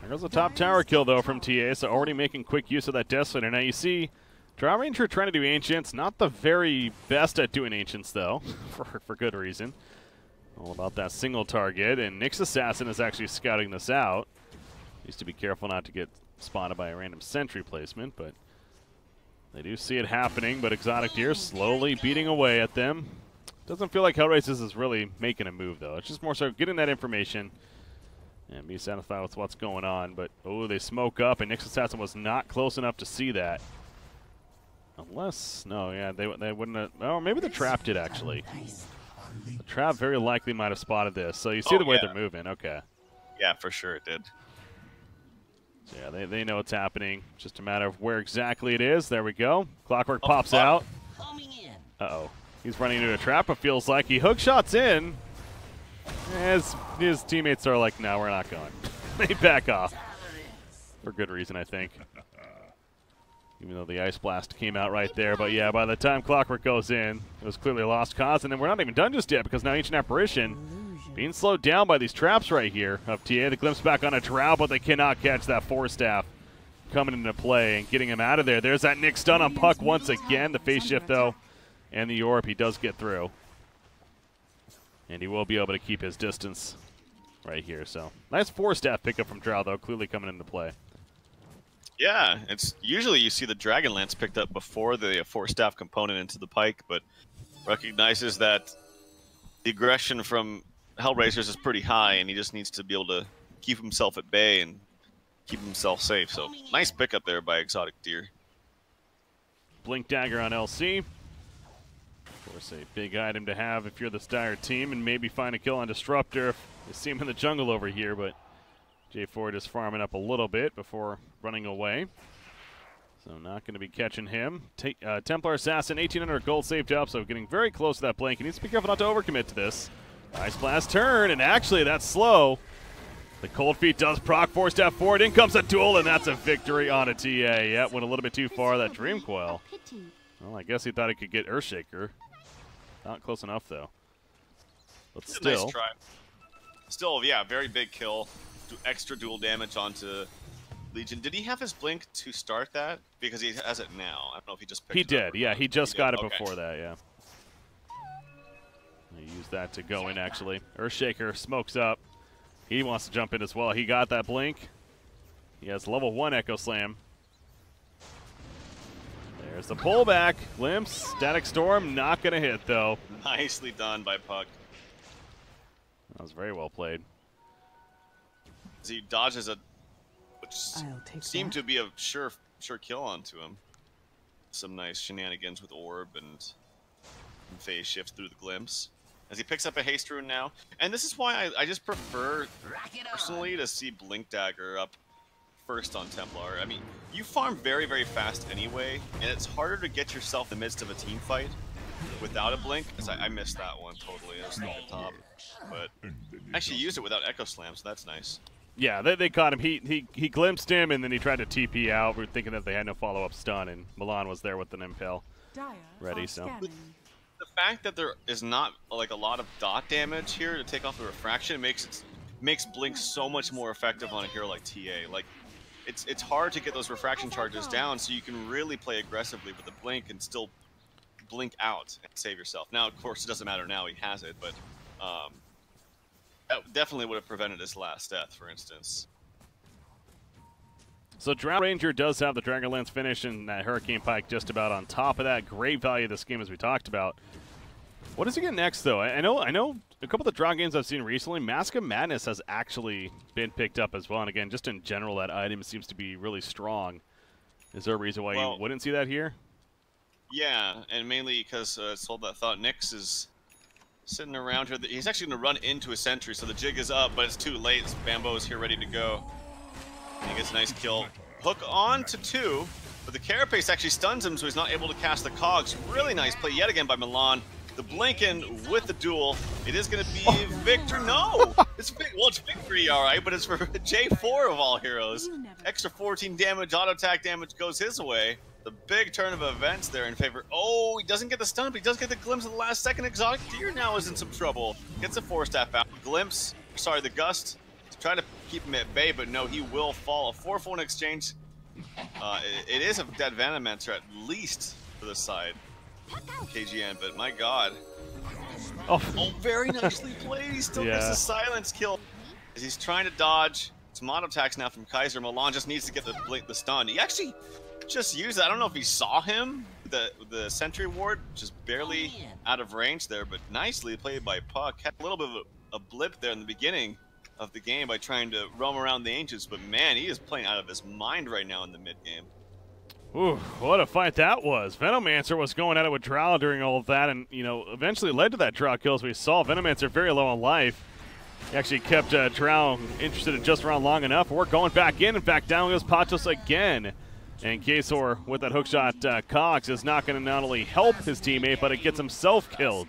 There goes the top tower kill, though, from TA, so already making quick use of that Desolator. Now you see Drow Ranger trying to do Ancients. Not the very best at doing Ancients, though, for good reason. All about that single target, and Nyx Assassin is actually scouting this out. Needs to be careful not to get spotted by a random sentry placement, but they do see it happening, but Exotic Deer slowly beating away at them. Doesn't feel like Hellraisers is really making a move, though. It's just more so getting that information and be satisfied with what's going on. But, oh, they smoke up, and Nyx Assassin was not close enough to see that. Unless, no, yeah, they wouldn't have, oh, maybe the Trap did, actually. The Trap very likely might have spotted this. So you see the way they're moving, okay. Yeah, for sure it did. So yeah, they know what's happening. Just a matter of where exactly it is. There we go. Clockwork pops out. Uh-oh. He's running into a trap, it feels like. He hook shots in. As his teammates are like, no, we're not going. They back off. For good reason, I think. Even though the Ice Blast came out right there. But yeah, by the time Clockwork goes in, it was clearly a lost cause. And then we're not even done just yet, because now Ancient Apparition being slowed down by these traps right here of TA. The glimpse back on a Drow, but they cannot catch that 4-staff coming into play and getting him out of there. There's that Nyx stun on Puck once again. The face shift, though, and the Orb, he does get through. And he will be able to keep his distance right here. So nice 4-staff pickup from Drow, though, clearly coming into play. Yeah, it's usually you see the Dragon Lance picked up before the 4-staff component into the Pike, but recognizes that the aggression from Hellraisers is pretty high, and he just needs to be able to keep himself at bay and keep himself safe. So nice pickup there by Exotic Deer. Blink Dagger on LC. Of course, a big item to have if you're the Dire team, and maybe find a kill on Disruptor if you see him in the jungle over here, but J4 just farming up a little bit before running away. So not going to be catching him. Templar Assassin, 1,800 gold saved up, so getting very close to that blink. He needs to be careful not to overcommit to this. Ice Blast turn, and actually that's slow. The Cold Feet does proc 4-step forward. In comes a duel, and that's a victory on a TA. Yeah, went a little bit too far, that Dream Coil. Well, I guess he thought he could get Earthshaker. Not close enough, though. But still. Nice try. Still, yeah, very big kill. Extra dual damage onto Legion. Did he have his blink to start that? Because he has it now. I don't know if he just picked it up. He did, yeah. He just got it before that, yeah. He used that to go in, actually. Earthshaker smokes up. He wants to jump in as well. He got that blink. He has level 1 Echo Slam. There's the pullback. Glimpse. Static Storm not going to hit, though. Nicely done by Puck. That was very well played. As he dodges a, which seemed to be a sure kill onto him. Some nice shenanigans with Orb and phase shift through the Glimpse. As he picks up a haste rune now. And this is why I just prefer, personally, to see Blink Dagger up first on Templar. I mean, you farm very, very fast anyway, and it's harder to get yourself in the midst of a team fight without a Blink. I missed that one totally. I was at the top. But I actually used it without Echo Slam, so that's nice. Yeah, they caught him. He glimpsed him, and then he tried to TP out. We were thinking that they had no follow-up stun, and Milan was there with an impale ready, so... The fact that there is not like a lot of dot damage here to take off the refraction makes Blink so much more effective on a hero like TA. Like it's hard to get those refraction charges down, so you can really play aggressively with the Blink and still blink out and save yourself. Now, of course, it doesn't matter now; he has it, but that definitely would have prevented his last death, for instance. So Drow Ranger does have the Dragonlance finish, and that Hurricane Pike just about on top of that. Great value of this game, as we talked about. What does he get next, though? I know a couple of the Drow games I've seen recently, Mask of Madness has actually been picked up as well. And again, just in general, that item seems to be really strong. Is there a reason why you wouldn't see that here? Yeah, and mainly because Sold That Thought Nyx is sitting around here. He's actually going to run into a sentry, so the jig is up, but it's too late. Bambo is here ready to go. And he gets a nice kill. Hook on to 2, but the Carapace actually stuns him, so he's not able to cast the cogs. Really nice play yet again by Milan. The Blinken with the duel. It is going to be victory. No! It's victory, all right, but it's for J4 of all heroes. Extra 14 damage, auto attack damage goes his way. The big turn of events there in favor. Oh, he doesn't get the stun, but he does get the glimpse of the last second. Exotic Deer now is in some trouble. Gets a 4-staff out. Glimpse, sorry, the Gust. Try to keep him at bay, but no, he will fall. A 4-1 exchange. It is a dead Venomancer at least for this side. KGN, but my god. Oh, very nicely played. He still gets the silence kill as he's trying to dodge. Some auto attacks now from Kaiser. Milan just needs to get the stun. He actually just used it. I don't know if he saw him, the sentry ward, just barely out of range there, but nicely played by Puck. Had a little bit of a blip there in the beginning of the game by trying to roam around the ancients, but man, he is playing out of his mind right now in the mid game. Ooh, what a fight that was. Venomancer was going at it with Drow during all of that, and, you know, eventually led to that Drow kill as we saw. Venomancer very low on life. He actually kept Drow interested in just around long enough. We're going back in. In fact, down goes Patos again. And Kasor with that hookshot Cox is not going to not only help his teammate, but it gets himself killed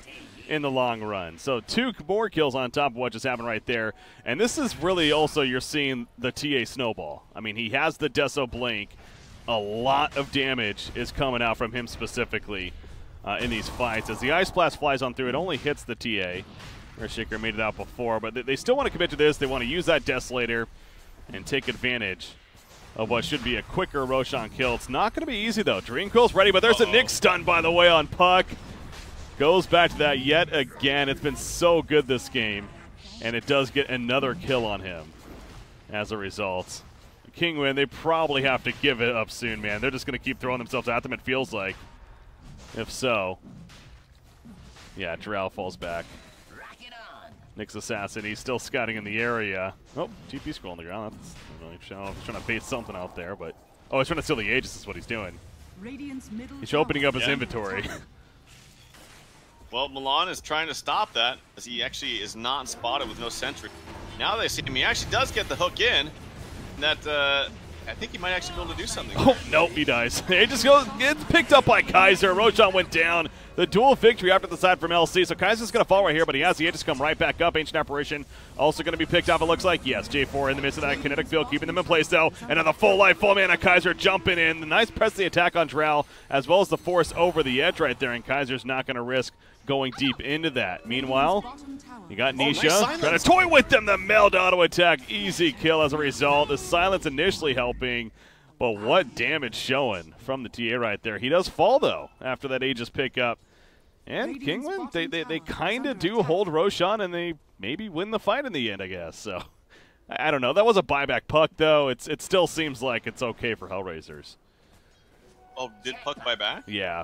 in the long run. So 2 more kills on top of what just happened right there. And this is really also, you're seeing the TA snowball. I mean, he has the Deso Blink. A lot of damage is coming out from him specifically in these fights. As the Ice Blast flies on through, it only hits the TA. Earthshaker made it out before, but they still want to commit to this. They want to use that Desolator and take advantage of what should be a quicker Roshan kill. It's not going to be easy, though. Dream Quill's ready, but there's a Nyx stun, by the way, on Puck. Goes back to that yet again. It's been so good this game, and it does get another kill on him as a result. Kinguin, they probably have to give it up soon, man. They're just going to keep throwing themselves at them, it feels like. If so. Yeah, Drow falls back. Nyx Assassin, he's still scouting in the area. Oh, TP scroll on the ground. That's, I don't know if he's trying to bait something out there, but... Oh, he's trying to steal the Aegis is what he's doing. He's opening up his inventory. Well, Milan is trying to stop that, as he actually is not spotted with no sentry. Now they see him. He actually does get the hook in. That, I think he might actually be able to do something. Oh, nope, he dies. It just gets picked up by Kaiser. Roshan went down. The dual victory after the side from LC. So Kaiser's going to fall right here, but he has the Aegis come right back up. Ancient Apparition also going to be picked up, it looks like. Yes, J4 in the midst of that kinetic field, keeping them in place, though. And then the full life, full mana Kaiser jumping in. The nice press the attack on Drow, as well as the force over the edge right there. And Kaiser's not going to risk going deep into that. Meanwhile, you got Nisha trying to toy with them. The meld auto attack, easy kill as a result. The silence initially helping, but what damage showing from the TA right there. He does fall, though, after that Aegis pickup. And Kinguin, they kind of do hold Roshan, and they maybe win the fight in the end, I guess. So, I don't know. That was a buyback puck, though. It still seems like it's okay for Hellraisers. Oh, did Puck buy back? Yeah.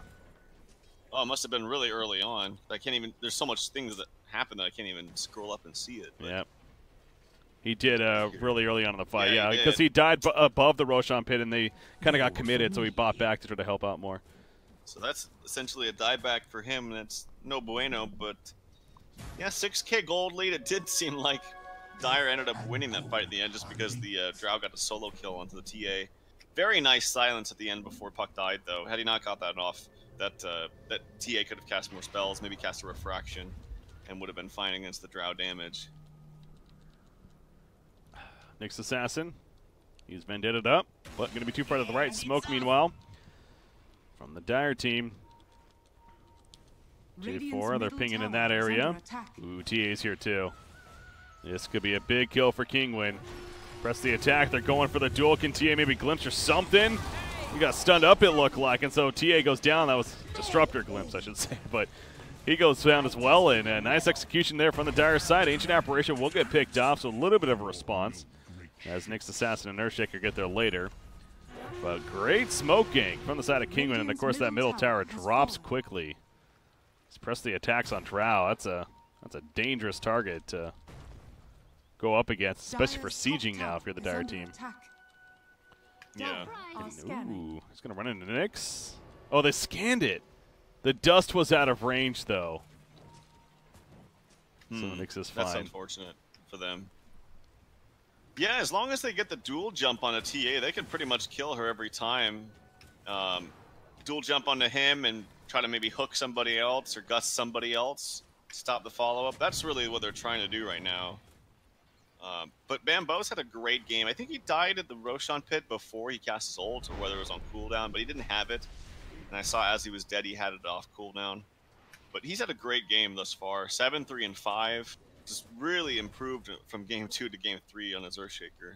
Oh, it must have been really early on. I can't even. There's so much things that happen that I can't even scroll up and see it. Yeah. He did really early on in the fight. Yeah, because he died above the Roshan pit, and they kind of got committed, so he bought back to try to help out more. So that's essentially a dieback for him. That's no bueno, but yeah, 6K gold lead. It did seem like Dire ended up winning that fight at the end just because the Drow got a solo kill onto the TA. Very nice silence at the end before Puck died, though. Had he not got that off, that TA could have cast more spells, maybe cast a refraction, and would have been fine against the Drow damage. Nyx Assassin. He's Vendetted up, but going to be too far to the right. Smoke, meanwhile, from the Dire team. J4, they're pinging in that area. Ooh, TA's here too. This could be a big kill for Kinguin. Press the attack. They're going for the duel. Can TA maybe glimpse or something? He got stunned up, it looked like, and so TA goes down. That was Disruptor glimpse, I should say, but he goes down as well, and a nice execution there from the Dire side. Ancient Apparition will get picked off, so a little bit of a response as Nyx Assassin and Earthshaker get there later. But great smoking from the side of Kinguin, and of course that middle tower drops quickly. Let's press the attacks on Drow. That's a dangerous target to go up against, especially for sieging now if you're the Dire team. Yeah. Ooh, he's going to run into Nyx. Oh, they scanned it. The dust was out of range, though. So Nyx is fine. That's unfortunate for them. Yeah, as long as they get the dual jump on a TA, they can pretty much kill her every time. Dual jump onto him and try to maybe hook somebody else or gust somebody else. Stop the follow-up. That's really what they're trying to do right now. But Bambos had a great game. I think he died at the Roshan pit before he cast his ult, or whether it was on cooldown, but he didn't have it. And I saw as he was dead, he had it off cooldown. But he's had a great game thus far. 7, 3, and 5. Just really improved from game 2 to game 3 on his Earthshaker.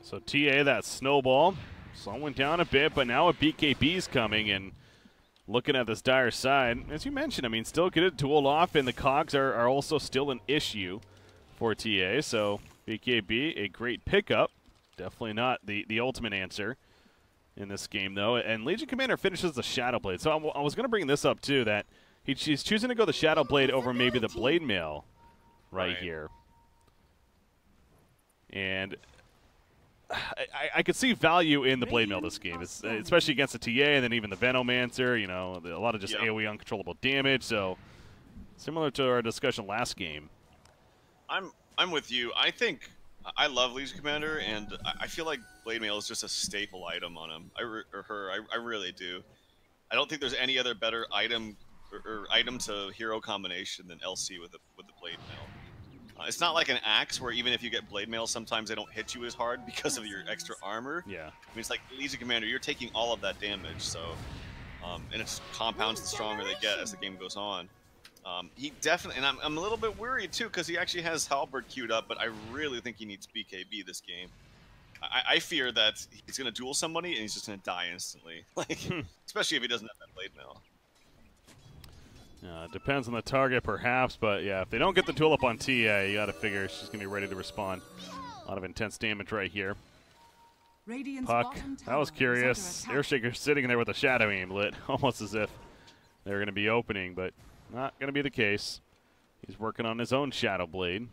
So TA, that snowball, slowing down a bit, but now a BKB's coming, and looking at this Dire side, as you mentioned, I mean, still get it dueled off, and the cogs are also still an issue for TA. So BKB, a great pickup. Definitely not the ultimate answer in this game, though. And Legion Commander finishes the Shadow Blade. So I was going to bring this up, too, that she's choosing to go the Shadow Blade over maybe the Blade Mail right here. And I could see value in the Blade Mail this game, especially against the TA and then even the Venomancer. You know, a lot of just AoE uncontrollable damage. So similar to our discussion last game. I'm with you. I think I love Legion Commander, and I feel like Blade Mail is just a staple item on him or her. I really do. I don't think there's any other better item or item to hero combination than LC with the Blade Mail. It's not like an axe where even if you get Blade Mail, sometimes they don't hit you as hard because of your extra armor. Yeah. I mean, it's like Legion Commander, you're taking all of that damage, so and it just compounds the stronger they get as the game goes on. He definitely, and I'm a little bit worried too because he actually has Halberd queued up, but I really think he needs BKB this game. I fear that he's going to duel somebody and he's just going to die instantly, like especially if he doesn't have that Blade Mail. Depends on the target, perhaps, but yeah, if they don't get the duel up on TA, you got to figure she's going to be ready to respond. A lot of intense damage right here. Puck, that was curious. Earthshaker sitting there with a shadow aim lit, almost as if they were going to be opening, but not going to be the case. He's working on his own Shadow Blade.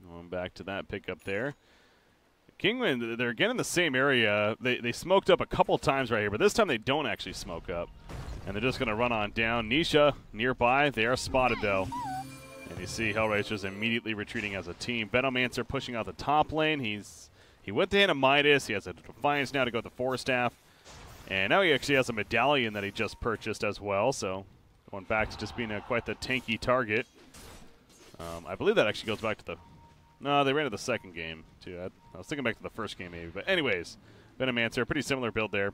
Going back to that pickup there. Kinguin, they're again in the same area. They smoked up a couple times right here, but this time they don't actually smoke up. And they're just going to run on down. Nisha nearby. They are spotted, though. And you see Hellraisers immediately retreating as a team. Venomancer pushing out the top lane. He went to Hand of Midas. He has a Defiance now to go with the Force Staff. And now he actually has a Medallion that he just purchased as well. So going back to just being quite the tanky target. I believe that actually goes back to the... No, they ran to the second game, too. I was thinking back to the first game, maybe. But anyways, Venomancer, pretty similar build there.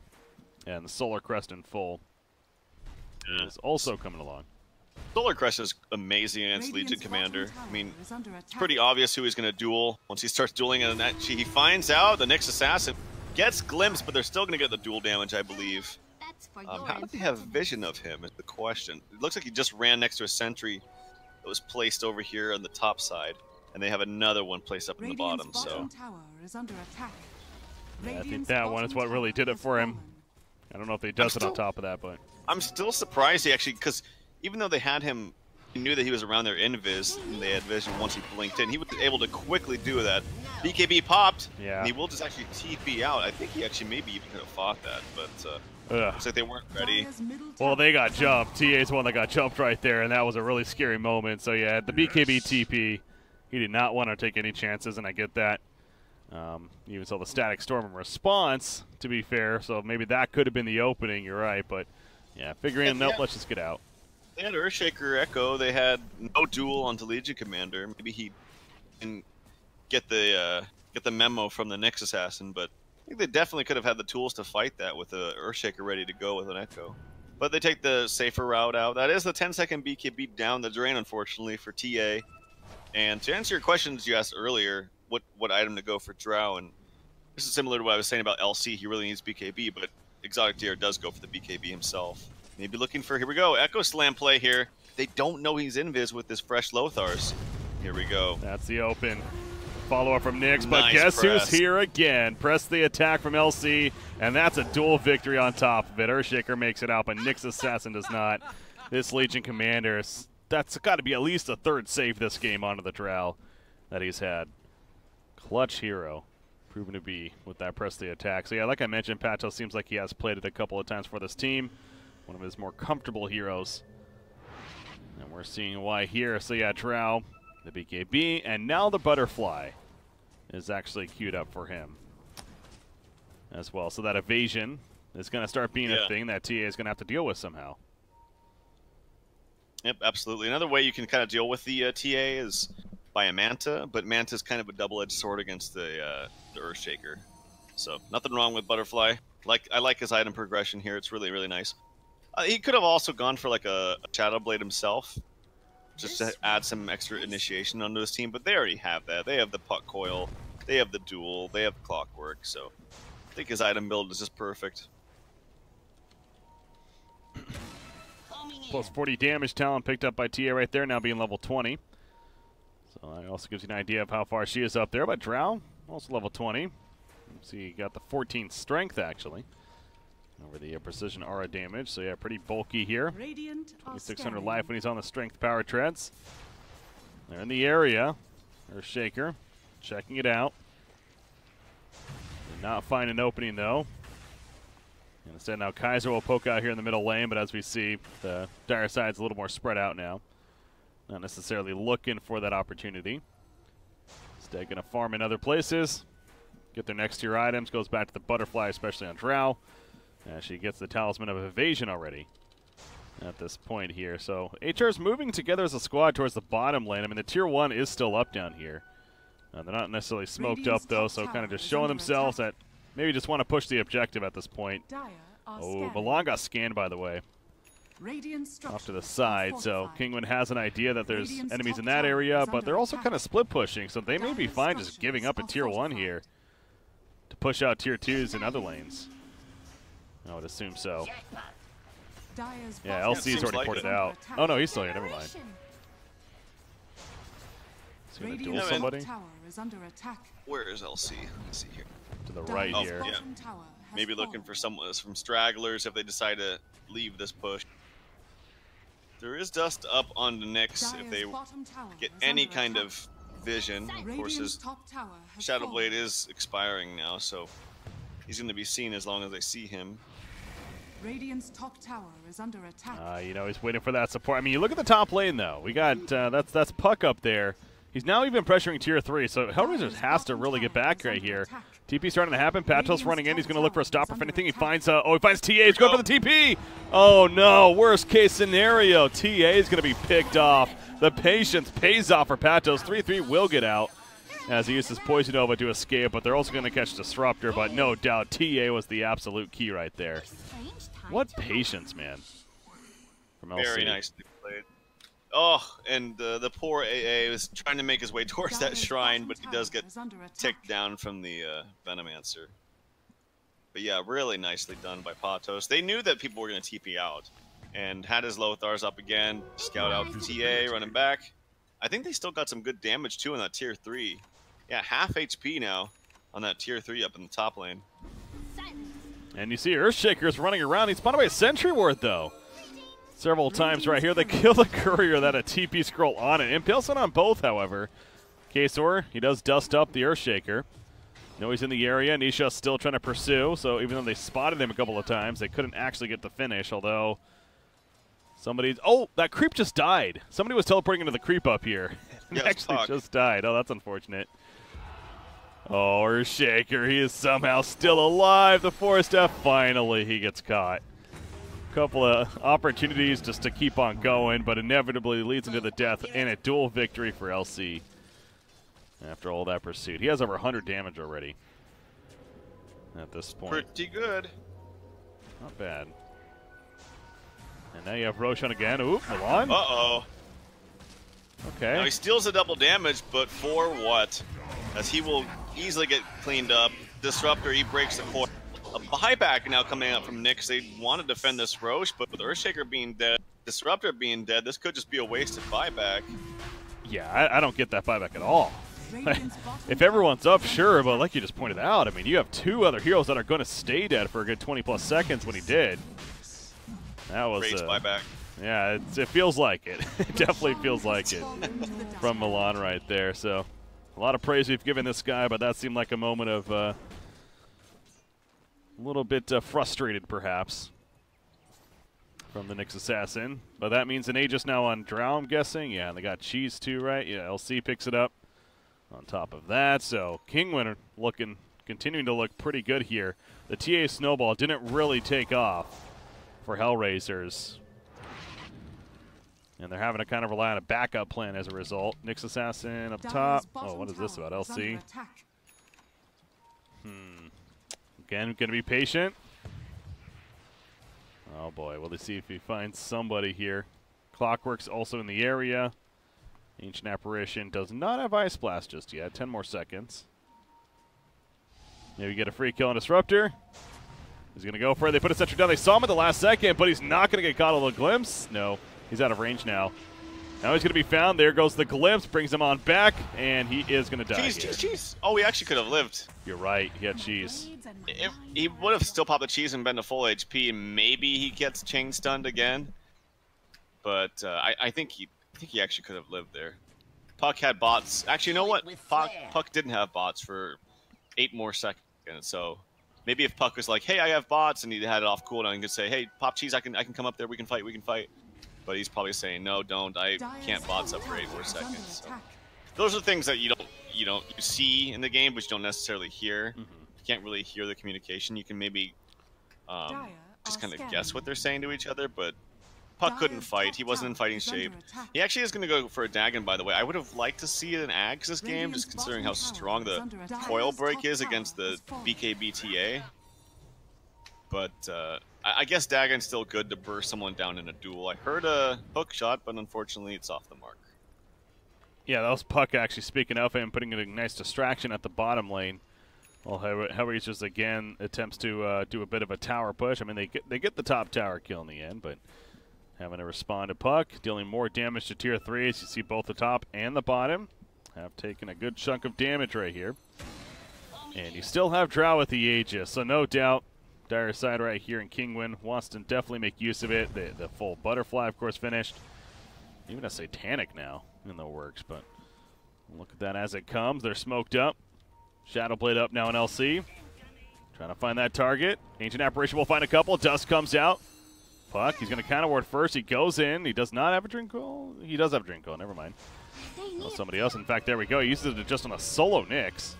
And the Solar Crest in full. Is also coming along. Solar Crest is amazing against Legion Commander. I mean, it's pretty obvious who he's going to duel once he starts dueling, and he finds out the Nyx Assassin gets glimpse, but they're still going to get the duel damage, I believe. How do they have vision of him is the question. It looks like he just ran next to a sentry that was placed over here on the top side, and they have another one placed up in the bottom. So Yeah, I think that one is what really did it for him. I don't know if he does it on top of that, but I'm still surprised he actually, because even though they had him, he knew that he was around their invis, and they had vision once he blinked in. He was able to quickly do that. BKB popped, and he will just actually TP out. I think he actually maybe even could have fought that, but looks like they weren't ready. Well, they got jumped. TA's one that got jumped right there, and that was a really scary moment. So yeah, the BKB TP, he did not want to take any chances, and I get that. Even saw the static storm in response, to be fair, so maybe that could have been the opening, you're right, but yeah, figuring, nope, let's just get out. They had Earthshaker Echo, they had no duel onto Legion Commander. Maybe he didn't get the memo from the Nyx Assassin, but I think they definitely could have had the tools to fight that with a Earthshaker ready to go with an Echo. But they take the safer route out. That is the 10-second BKB down the drain, unfortunately, for TA. And to answer your questions you asked earlier, what item to go for Drow, and this is similar to what I was saying about LC. He really needs BKB, but Exotic Deer does go for the BKB himself. Maybe looking for, here we go, Echo Slam play here. They don't know he's invis with this fresh Lothars. Here we go. That's the open. Follow-up from Nyx, but guess who's here again? Press the attack from LC, and that's a dual victory on top of it. Earthshaker makes it out, but Nyx Assassin does not. This Legion Commander, that's got to be at least a third save this game onto the Drow that he's had. Clutch hero, proven to be with that press the attack. So yeah, like I mentioned, Pato seems like he has played it a couple of times for this team. One of his more comfortable heroes. And we're seeing why here. So yeah, Drow, the BKB, and now the Butterfly is actually queued up for him as well. So that evasion is going to start being a thing that TA is going to have to deal with somehow. Yep, absolutely. Another way you can kind of deal with the TA is by a Manta, but Manta's kind of a double-edged sword against the Earthshaker. So nothing wrong with Butterfly. I like his item progression here. It's really, really nice. He could have also gone for like a Shadow Blade himself, just to add some extra initiation onto his team, but they already have that. They have the Puck Coil, they have the Duel, they have Clockwork, so I think his item build is just perfect. Plus 40 damage talent picked up by TA right there, now being level 20. So that also gives you an idea of how far she is up there. But Drow, also level 20. See, you got the 14 strength, actually, over the precision aura damage. So, yeah, pretty bulky here. 2600 life when he's on the strength power treads. They're in the area. Earthshaker checking it out. Did not find an opening, though. And instead, now Kaiser will poke out here in the middle lane, but as we see, the dire side's a little more spread out now. Not necessarily looking for that opportunity. Instead, going to farm in other places. Get their next tier items. Goes back to the Butterfly, especially on Drow. She gets the Talisman of Evasion already at this point here. So HR's moving together as a squad towards the bottom lane. I mean, the tier 1 is still up down here. They're not necessarily smoked up, though, so kind of just showing themselves that maybe just want to push the objective at this point. Oh, Milan got scanned, by the way. Off to the side, so Kinguin has an idea that there's enemies in that area, but they're also kind of split pushing, so they may be fine just giving up a tier 1 here to push out tier 2s in other lanes. I would assume so. Yeah, LC's already ported out. Oh no, he's still here, never mind. Is he gonna duel somebody? Where is LC? Let's see here. To the right here. Yeah. Maybe looking for some stragglers if they decide to leave this push. There is dust up on the Nyx if they get any kind of vision. Of course, his Shadow Blade is expiring now, so he's going to be seen as long as they see him. Radiant's top tower is under attack. You know, he's waiting for that support. I mean, you look at the top lane, though. We got, that's Puck up there. He's now even pressuring tier 3, so Hellraisers has to really get back right here. TP starting to happen. Patos running in. He's going to look for a stopper if anything. He finds, he finds TA. He's going for the TP. Oh, no. Worst case scenario. TA is going to be picked off. The patience pays off for Patos. 3-3 will get out as he uses Poison Nova to escape, but they're also going to catch Disruptor, but no doubt TA was the absolute key right there. What patience, man, from LC. Very nicely played. Oh, and the poor AA was trying to make his way towards that shrine, but he does get ticked down from the Venomancer. But yeah, really nicely done by Patos. They knew that people were going to TP out, and had his Lothars up again, scout out the TA, running back. I think they still got some good damage, too, in that tier 3. Yeah, half HP now. on that tier 3 up in the top lane. And you see Earthshaker's running around. He's spawned away a Sentry Ward, though. Several times right here. They kill the Courier, that a TP scroll on it. Impales on both, however. Kasor, he does dust up the Earthshaker. You know he's in the area. Nisha's still trying to pursue, so even though they spotted him a couple of times, they couldn't actually get the finish, although somebody's... Oh, that creep just died. Somebody was teleporting into the creep up here. Yeah, actually just died. Oh, that's unfortunate. Oh, Earthshaker, he is somehow still alive. The Forest F, finally, he gets caught. Couple of opportunities just to keep on going, but inevitably leads into the death and a dual victory for LC. After all that pursuit. He has over 100 damage already at this point. Pretty good. Not bad. And now you have Roshan again. Oop, Milan. Uh-oh. Okay. Now he steals the double damage, but for what? As he will easily get cleaned up. Disruptor, he breaks the core. A buyback now coming out from Nyx. They want to defend this Roche, but with Earthshaker being dead, Disruptor being dead, this could just be a wasted buyback. Yeah, I don't get that buyback at all. If everyone's up, sure, but like you just pointed out, I mean, you have 2 other heroes that are going to stay dead for a good 20-plus seconds when he did. That was buyback. Yeah, it feels like it. It definitely feels like it from Milan right there. So a lot of praise we've given this guy, but that seemed like a moment of a little bit frustrated, perhaps, from the Nyx Assassin. But that means an Aegis now on Drow, I'm guessing. Yeah, and they got Cheese too, right? Yeah, LC picks it up on top of that. So Kinguin continuing to look pretty good here. The TA Snowball didn't really take off for Hellraisers. And they're having to kind of rely on a backup plan as a result. Nyx Assassin up top. Oh, what is this about, LC? Again, going to be patient. Oh boy, well, let's see if he finds somebody here. Clockwork's also in the area. Ancient Apparition does not have Ice Blast just yet. 10 more seconds. Maybe get a free kill on Disruptor. He's going to go for it. They put a sentry down. They saw him at the last second, but he's not going to get caught on the glimpse. No, he's out of range now. Now he's going to be found. There goes the glimpse. Brings him on back, and he is going to die. Cheese. Oh, he actually could have lived. You're right. He had Cheese. He would have still popped the Cheese and been to full HP, and maybe he gets chain stunned again. But I think he actually could have lived there. Puck had bots. Actually, you know what? Puck didn't have bots for 8 more seconds. So maybe if Puck was like, "Hey, I have bots," and he had it off cooldown, he could say, "Hey, Pop Cheese, I can come up there. We can fight. But he's probably saying, "No, don't. I can't bots up for 8 more seconds." So those are things that you see in the game, but you don't necessarily hear. You can't really hear the communication. You can maybe just kind of guess what they're saying to each other, but Puck couldn't fight. He wasn't in fighting shape. He actually is going to go for a Dagon, by the way. I would have liked to see an Axe this game, just considering how strong the coil break is against the BKBTA. But I guess Dagon's still good to burst someone down in a duel. I heard a hook shot, but unfortunately it's off the mark. Yeah, that was Puck actually speaking of him, putting a nice distraction at the bottom lane. Well, Hellraisers again attempts to do a bit of a tower push. I mean, they get the top tower kill in the end, but having to respond to Puck, dealing more damage to tier 3. As you see, both the top and the bottom have taken a good chunk of damage right here. And you still have Drow with the Aegis, so no doubt dire side right here in Kinguin wants to definitely make use of it. The full Butterfly, of course, finished. Even a Satanic now in the works, but look at that as it comes. They're smoked up. Shadowblade up now in LC. Trying to find that target. Ancient Apparition will find a couple. Dust comes out. Puck, he's going to counter ward first. He goes in. He does not have a drink call. He does have a drink call. Never mind. Oh, somebody else. In fact, there we go. He uses it just on a solo Nyx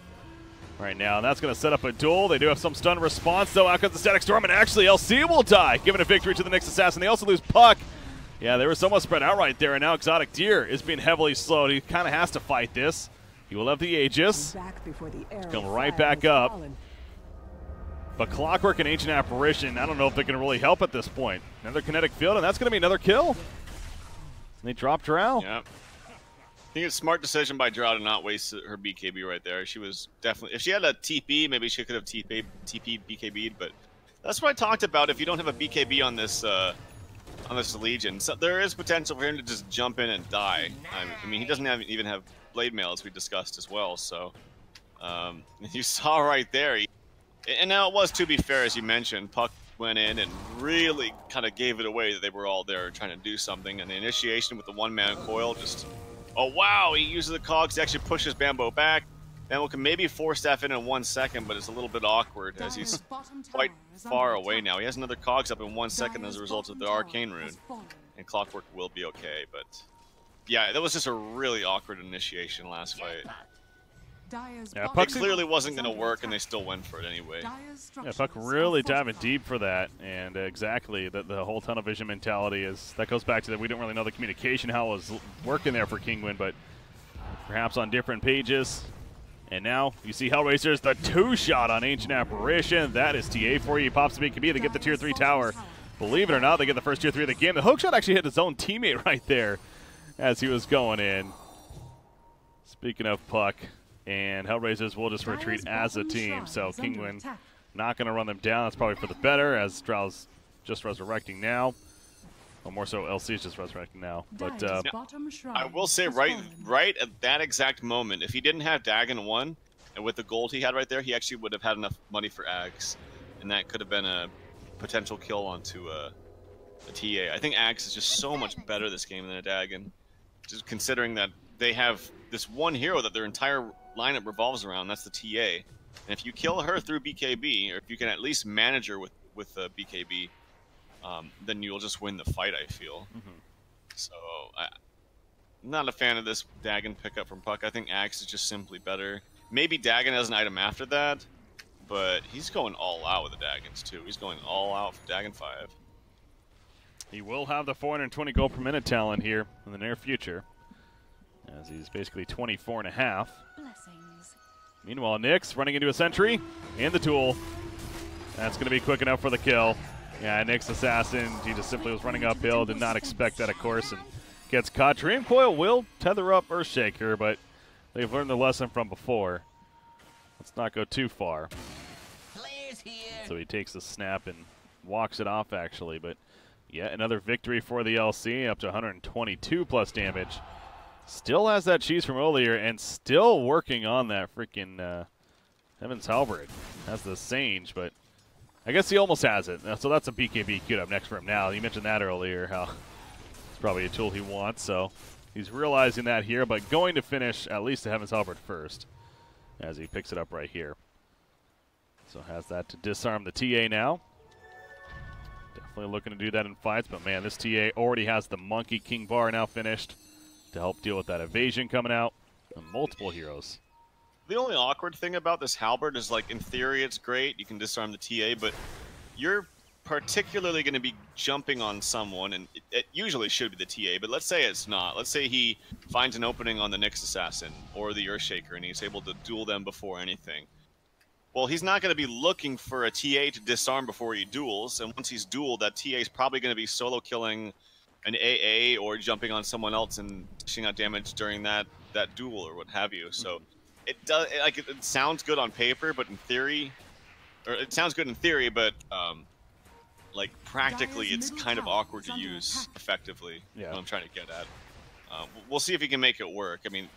right now. And that's going to set up a duel. They do have some stun response, though. Out comes the Static Storm, and actually LC will die, giving a victory to the Nyx Assassin. They also lose Puck. Yeah, they were somewhat spread out right there, and now Exotic Deer is being heavily slowed. He kind of has to fight this. He will have the Aegis. Come right back up. But Clockwork and Ancient Apparition, I don't know if they can really help at this point. Another kinetic field, and that's going to be another kill. And they drop Drow. Yeah. I think it's a smart decision by Drow to not waste her BKB right there. She was definitely... If she had a TP, maybe she could have TP'd BKB'd, but that's what I talked about. If you don't have a BKB on this Legion, so there is potential for him to just jump in and die. I mean, he doesn't even have Blade Mail, as we discussed as well, so... You saw right there. And now it was, to be fair, as you mentioned, Puck went in and really kind of gave it away that they were all there trying to do something. And the initiation with the one-man coil just, oh wow, he uses the cogs to actually push his Bambo back. Bambo can maybe force staff in 1 second, but it's a little bit awkward as he's quite far away now. He has another cogs up in 1 second as a result of the Arcane Rune. And Clockwork will be okay, but yeah, that was just a really awkward initiation last fight. Yeah, Puck clearly wasn't going to work, and they still went for it anyway. Yeah, Puck really diving deep for that, and exactly the whole tunnel vision mentality is that goes back to that we don't really know the communication how it was working there for Kinguin, but perhaps on different pages. And now you see Hellraisers, the 2-shot on Ancient Apparition. That is TA for you. Pops the BKB, they get the tier 3 tower. Believe it or not, they get the first tier 3 of the game. The hook shot actually hit his own teammate right there as he was going in. Speaking of Puck, and Hellraisers will just retreat as a team. So Kinguin not going to run them down. That's probably for the better, as Drow's just resurrecting now. Or more so, LC is just resurrecting now. But I will say, right at that exact moment, if he didn't have Dagon 1, and with the gold he had right there, he actually would have had enough money for Ags. And that could have been a potential kill onto a TA. I think Ags is just so much better this game than a Dagon. Just considering that they have this one hero that their entire lineup revolves around, that's the TA. And if you kill her through BKB, or if you can at least manage her with BKB, then you'll just win the fight, I feel. So, I'm not a fan of this Dagon pickup from Puck. I think Axe is just simply better. Maybe Dagon as an item after that, but he's going all out with the Dagons, too. He's going all out for Dagon 5. He will have the 420 gold per minute talent here in the near future, as he's basically 24.5. Meanwhile, Nyx running into a sentry and the tool. That's going to be quick enough for the kill. Yeah, Nyx Assassin, he just simply was running uphill, did not expect that, of course, and gets caught. Dream Coil will tether up Earthshaker, but they've learned the lesson from before. Let's not go too far. So he takes the snap and walks it off, actually, but yet another victory for the LC, up to 122 plus damage. Still has that cheese from earlier, and still working on that freaking Heaven's Halberd. Has the Sage, but I guess he almost has it. So that's a BKB queued up next for him now. You mentioned that earlier, how it's probably a tool he wants, so he's realizing that here, but going to finish at least the Heaven's Halberd first as he picks it up right here. So has that to disarm the TA now. Definitely looking to do that in fights, but man, this TA already has the Monkey King bar now finished to help deal with that evasion coming out. And multiple heroes. The only awkward thing about this halberd is, like, in theory it's great, you can disarm the TA, but you're particularly going to be jumping on someone, and it usually should be the TA, but let's say it's not. Let's say he finds an opening on the Nyx Assassin or the Earthshaker, and he's able to duel them before anything. Well, he's not going to be looking for a TA to disarm before he duels, and once he's dueled, that TA is probably going to be solo killing an AA or jumping on someone else and dishing out damage during that duel or what have you. So it does, like, it sounds good on paper, but in theory, or it sounds good in theory, but like practically, it's kind of awkward to use effectively. Yeah, what I'm trying to get at. We'll see if he can make it work. I mean,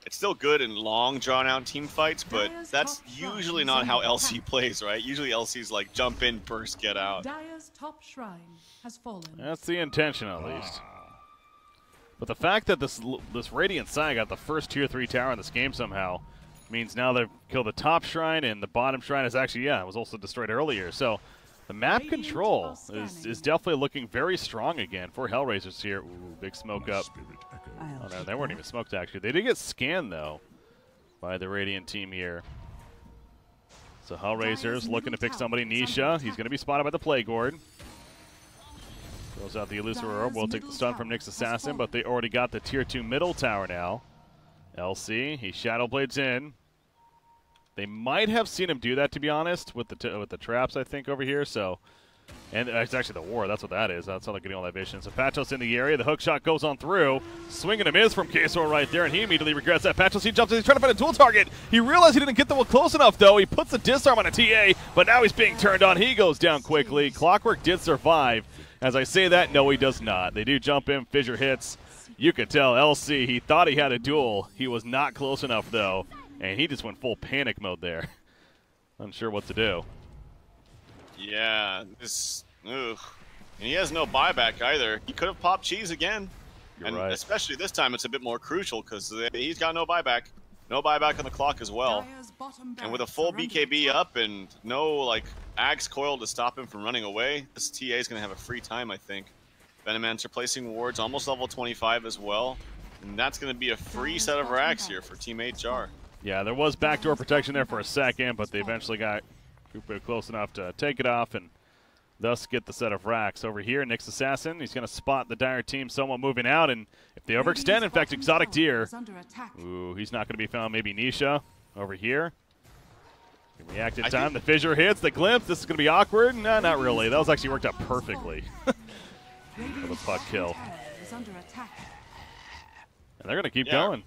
it's still good in long, drawn-out team fights, but that's usually not how LC plays, right? Usually LC's like jump in, burst, get out. Dire's top shrine has fallen. That's the intention, at least. But the fact that this Radiant Sai got the first tier 3 tower in this game somehow means now they've killed the top shrine, and the bottom shrine is actually, it was also destroyed earlier. So the map control is definitely looking very strong again for Hellraisers here. Ooh, big smoke up. Oh, no, they weren't even smoked, actually. They did get scanned, though, by the Radiant team here. So Hellraisers looking to pick somebody. Nisha, he's going to be spotted by the Plague Ward. Throws out the Elusive Orb. Will take the stun from Nyx Assassin, but they already got the tier 2 middle tower now. LC, he Shadow Blades in. They might have seen him do that, to be honest, with the traps, I think, over here. So, and it's actually the war. That's what that is. That's how they're getting all that vision. So Patros in the area. The hook shot goes on through. Swing and a miss from Kesor right there, and he immediately regrets that. Patros, he jumps in. He's trying to find a dual target. He realized he didn't get the one close enough, though. He puts the disarm on a TA, but now he's being turned on. He goes down quickly. Clockwork did survive. As I say that, no, he does not. They do jump in. Fissure hits. You could tell LC, he thought he had a duel. He was not close enough, though. And he just went full panic mode there. Unsure what to do. Yeah, this. Ugh. And he has no buyback either. He could have popped cheese again. You're right. Especially this time, it's a bit more crucial because he's got no buyback. No buyback on the clock as well. And with a full BKB up and no like Axe coil to stop him from running away, this TA is going to have a free time, I think. Venomancer placing wards, almost level 25 as well. And that's going to be a free set of racks here for teammate Jar. Yeah, there was backdoor protection there for a second, but they eventually got close enough to take it off and thus get the set of racks. Over here, Nyx Assassin, he's going to spot the Dire team somewhat moving out, and if they overextend, in fact, Exotic Deer, ooh, he's not going to be found. Maybe Nisha over here. Reactive time, the fissure hits, the glimpse, this is going to be awkward. No, not really. That was actually worked out perfectly. For the puck kill. And they're going to keep going.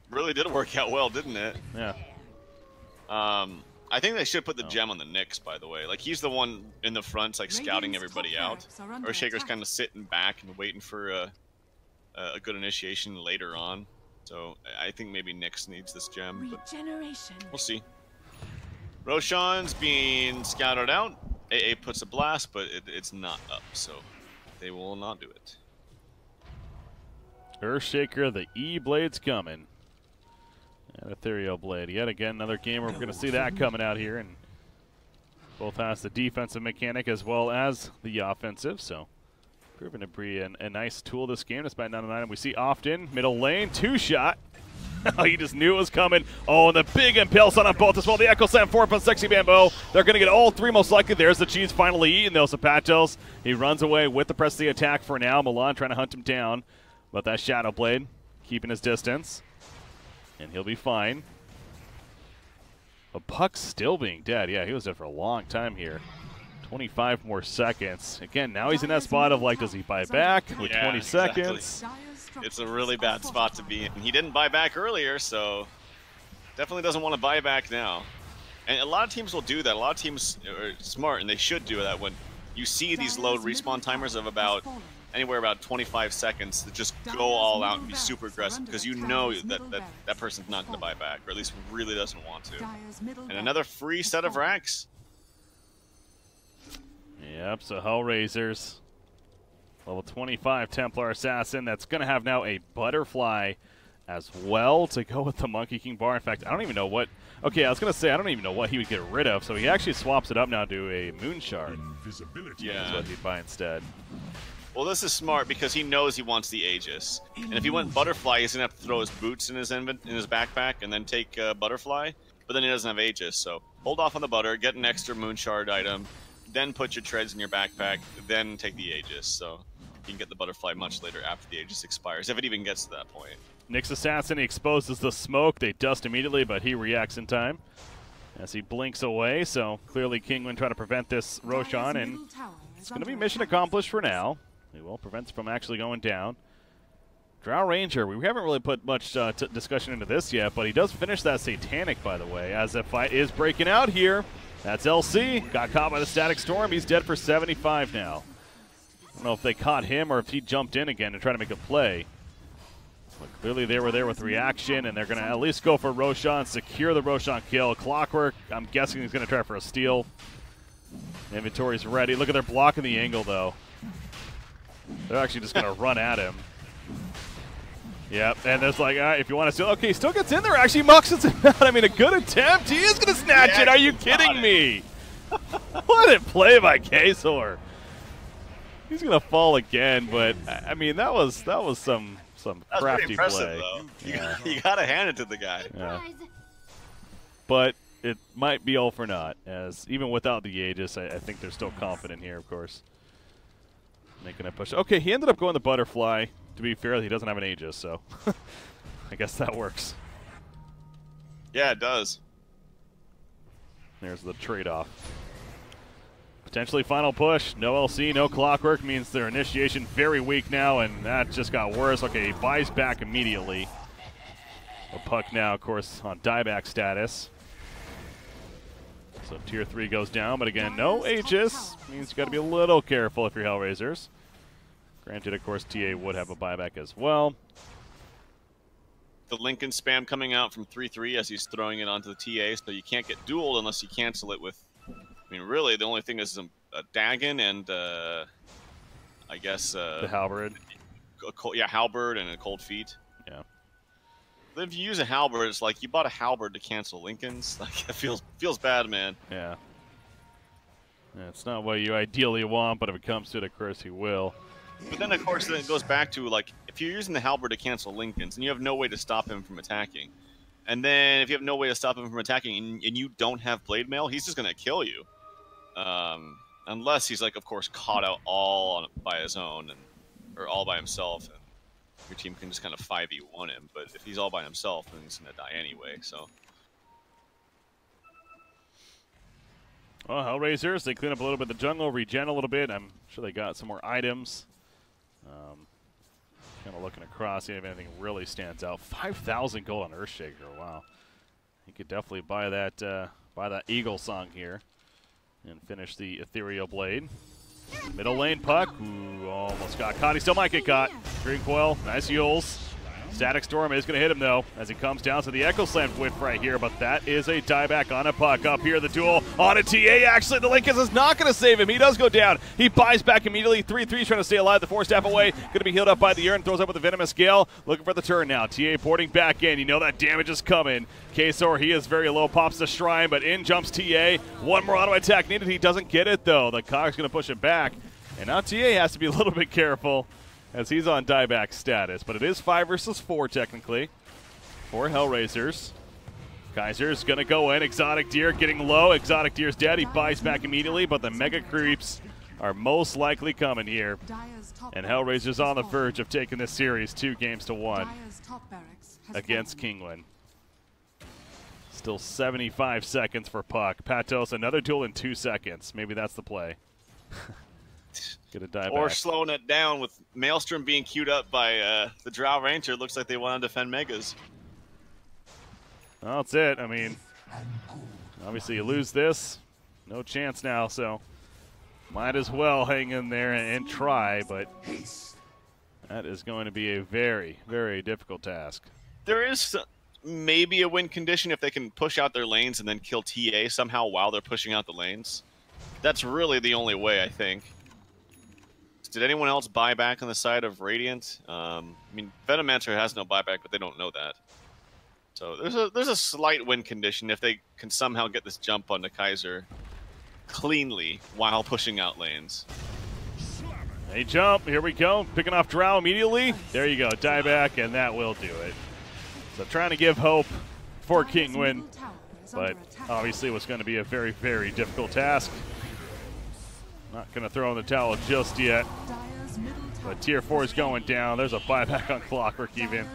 Really did work out well, didn't it? Yeah. I think they should put the gem on the Nyx, by the way. Like, he's the one in the front, like, scouting everybody out. Earthshaker's kind of sitting back and waiting for a good initiation later on. So, I think maybe Nyx needs this gem, but we'll see. Roshan's being scouted out. AA puts a blast, but it's not up, so they will not do it. Earthshaker, the E-Blade's coming. And Ethereal Blade. Yet again, another game where we're going to see that coming out here. And both has the defensive mechanic as well as the offensive. So, proving to be a nice tool this game. Despite 9-9, we see often middle lane, 2-shot. He just knew it was coming. Oh, and the big impulse on both as well. The Echo Slam 4 from Sexy Bamboo. They're going to get all three most likely. There's the cheese finally eaten. Those Zapatos. He runs away with the press of the attack for now. Milan trying to hunt him down. But that Shadow Blade keeping his distance. And he'll be fine. But Puck's still being dead. Yeah, he was dead for a long time here. 25 more seconds. Again, now he's in that spot of, like, does he buy back with 20 seconds? It's a really bad spot to be in. He didn't buy back earlier, so definitely doesn't want to buy back now. And a lot of teams will do that. A lot of teams are smart, and they should do that when you see these low respawn timers of about anywhere about 25 seconds to just go all out and be super aggressive because you know that person's not going to buy back, or at least really doesn't want to. And another free set of racks. Yep, so Hellraisers. Level 25 Templar Assassin. That's going to have now a Butterfly as well to go with the Monkey King bar. In fact, I don't even know what... Okay, I was going to say, I don't even know what he would get rid of, so he actually swaps it up now to a Moon Shard. Yeah. That's what he'd buy instead. Well, this is smart because he knows he wants the Aegis. And if he went Butterfly, he's going to have to throw his boots in his backpack and then take Butterfly. But then he doesn't have Aegis, so hold off on the Butter, get an extra Moon Shard item, then put your treads in your backpack, then take the Aegis. So you can get the Butterfly much later after the Aegis expires, if it even gets to that point. Nyx Assassin, he exposes the smoke. They dust immediately, but he reacts in time as he blinks away. So clearly Kinguin trying to prevent this Roshan, and it's going to be mission accomplished for now. He will prevent it from actually going down. Drow Ranger, we haven't really put much discussion into this yet, but he does finish that Satanic, by the way, as a fight is breaking out here. That's LC. Got caught by the Static Storm. He's dead for 75 now. I don't know if they caught him or if he jumped in again to try to make a play. But clearly they were there with reaction, and they're going to at least go for Roshan, secure the Roshan kill. Clockwork, I'm guessing he's going to try for a steal. Inventory's ready. Look at their blocking the angle, though. They're actually just going to run at him. Yep, and there's like, if you want to steal, okay, he still gets in there. Actually, mucks it out. I mean, a good attempt. He is going to snatch it. Are you kidding me? What a play by Kazor. He's going to fall again, but I mean, that was some crafty play. Though. Yeah. You got to hand it to the guy. Yeah. But it might be all for naught, as even without the Aegis, I think they're still confident here, of course. Making a push. Okay, he ended up going the Butterfly. To be fair, he doesn't have an Aegis, so I guess that works. Yeah, it does. There's the trade-off. Potentially final push. No LC, no Clockwork means their initiation very weak now, and that just got worse. Okay, he buys back immediately. The Puck now, of course, on dieback status. So tier 3 goes down, but again, no Aegis. Means you got to be a little careful if you're Hellraisers. Granted, of course, TA would have a buyback as well. the Lincoln spam coming out from 3-3 as he's throwing it onto the TA, so you can't get dueled unless you cancel it with. I mean, really, the only thing is a Dagon and I guess the halberd. Halberd and a cold feet. Yeah. But if you use a halberd, it's like you bought a halberd to cancel Lincolns. Like it feels bad, man. Yeah. Yeah, it's not what you ideally want, but if it comes to it, of course, you will. But then, of course, then it goes back to, like, if you're using the halberd to cancel Lincolns, and you have no way to stop him from attacking, and then if you have no way to stop him from attacking, and you don't have blade mail, he's just going to kill you. Unless he's, like, of course, caught out all by his own, or all by himself, and your team can just kind of 5v1 him. But if he's all by himself, then he's going to die anyway, so... Well, Hellraisers, they clean up a little bit of the jungle, regen a little bit. I'm sure they got some more items. Kind of looking across, see if anything really stands out. 5,000 gold on Earthshaker. Wow, he could definitely buy that Eagle song here and finish the Ethereal Blade. Middle lane Puck. Ooh, almost got caught. He still might get caught. Green Coil, nice Yules. Static Storm is going to hit him, though, as he comes down to the Echo Slam whiff right here, but that is a dieback on a Puck. Up here, the duel on a TA. Actually, the Lincoln is not going to save him. He does go down. He buys back immediately. 3-3 trying to stay alive. The 4-staff away. Going to be healed up by the Urn. Throws up with the Venomous Gale. Looking for the turn now. TA porting back in. You know that damage is coming. Kesor, he is very low. Pops the Shrine, but in jumps TA. One more auto attack needed. He doesn't get it, though. The Cog's going to push it back. And now TA has to be a little bit careful, as he's on dieback status. But it is 5 versus 4, technically, for Hellraisers. Kaiser's going to go in. Exotic Deer getting low. Exotic Deer's dead. He buys back immediately, but the Mega Creeps are most likely coming here. And Hellraisers on the verge of taking this series 2-1 against Kinguin. Still 75 seconds for Puck. Patos, another duel in 2 seconds. Maybe that's the play. Gonna die or back. slowing it down with Maelstrom being queued up by the Drow Ranger. Looks like they want to defend Megas. Well, that's it. I mean, obviously you lose this, no chance now, so might as well hang in there and try, but that is going to be a very, very difficult task. There is maybe a win condition if they can push out their lanes and then kill TA somehow while they're pushing out the lanes. That's really the only way, I think. Did anyone else buy back on the side of Radiant? I mean, Venomancer has no buyback, but they don't know that. So there's a slight win condition if they can somehow get this jump onto Kaiser cleanly while pushing out lanes. They jump. Here we go. Picking off Drow immediately. There you go. Dieback, and that will do it. So trying to give hope for Kinguin, but obviously it was going to be a very, very difficult task. Not going to throw in the towel just yet. But Tier 4 is going down. There's a buyback on Clockwork even.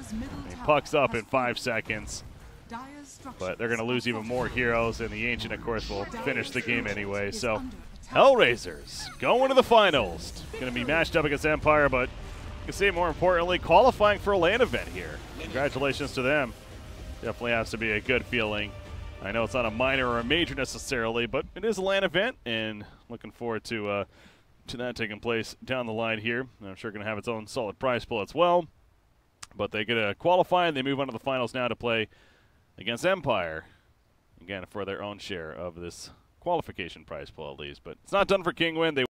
He pucks up in 5 seconds. But they're going to lose even more heroes, and the Ancient, of course, will finish the game anyway. So Hellraisers going to the finals. Going to be matched up against Empire, but you can say more importantly, qualifying for a LAN event here. Congratulations to them. Definitely has to be a good feeling. I know it's not a minor or a major necessarily, but it is a LAN event, and looking forward to that taking place down the line here. I'm sure going to have its own solid prize pool as well. But they get to qualify, and they move on to the finals now to play against Empire, again, for their own share of this qualification prize pool at least. But it's not done for Kinguin. They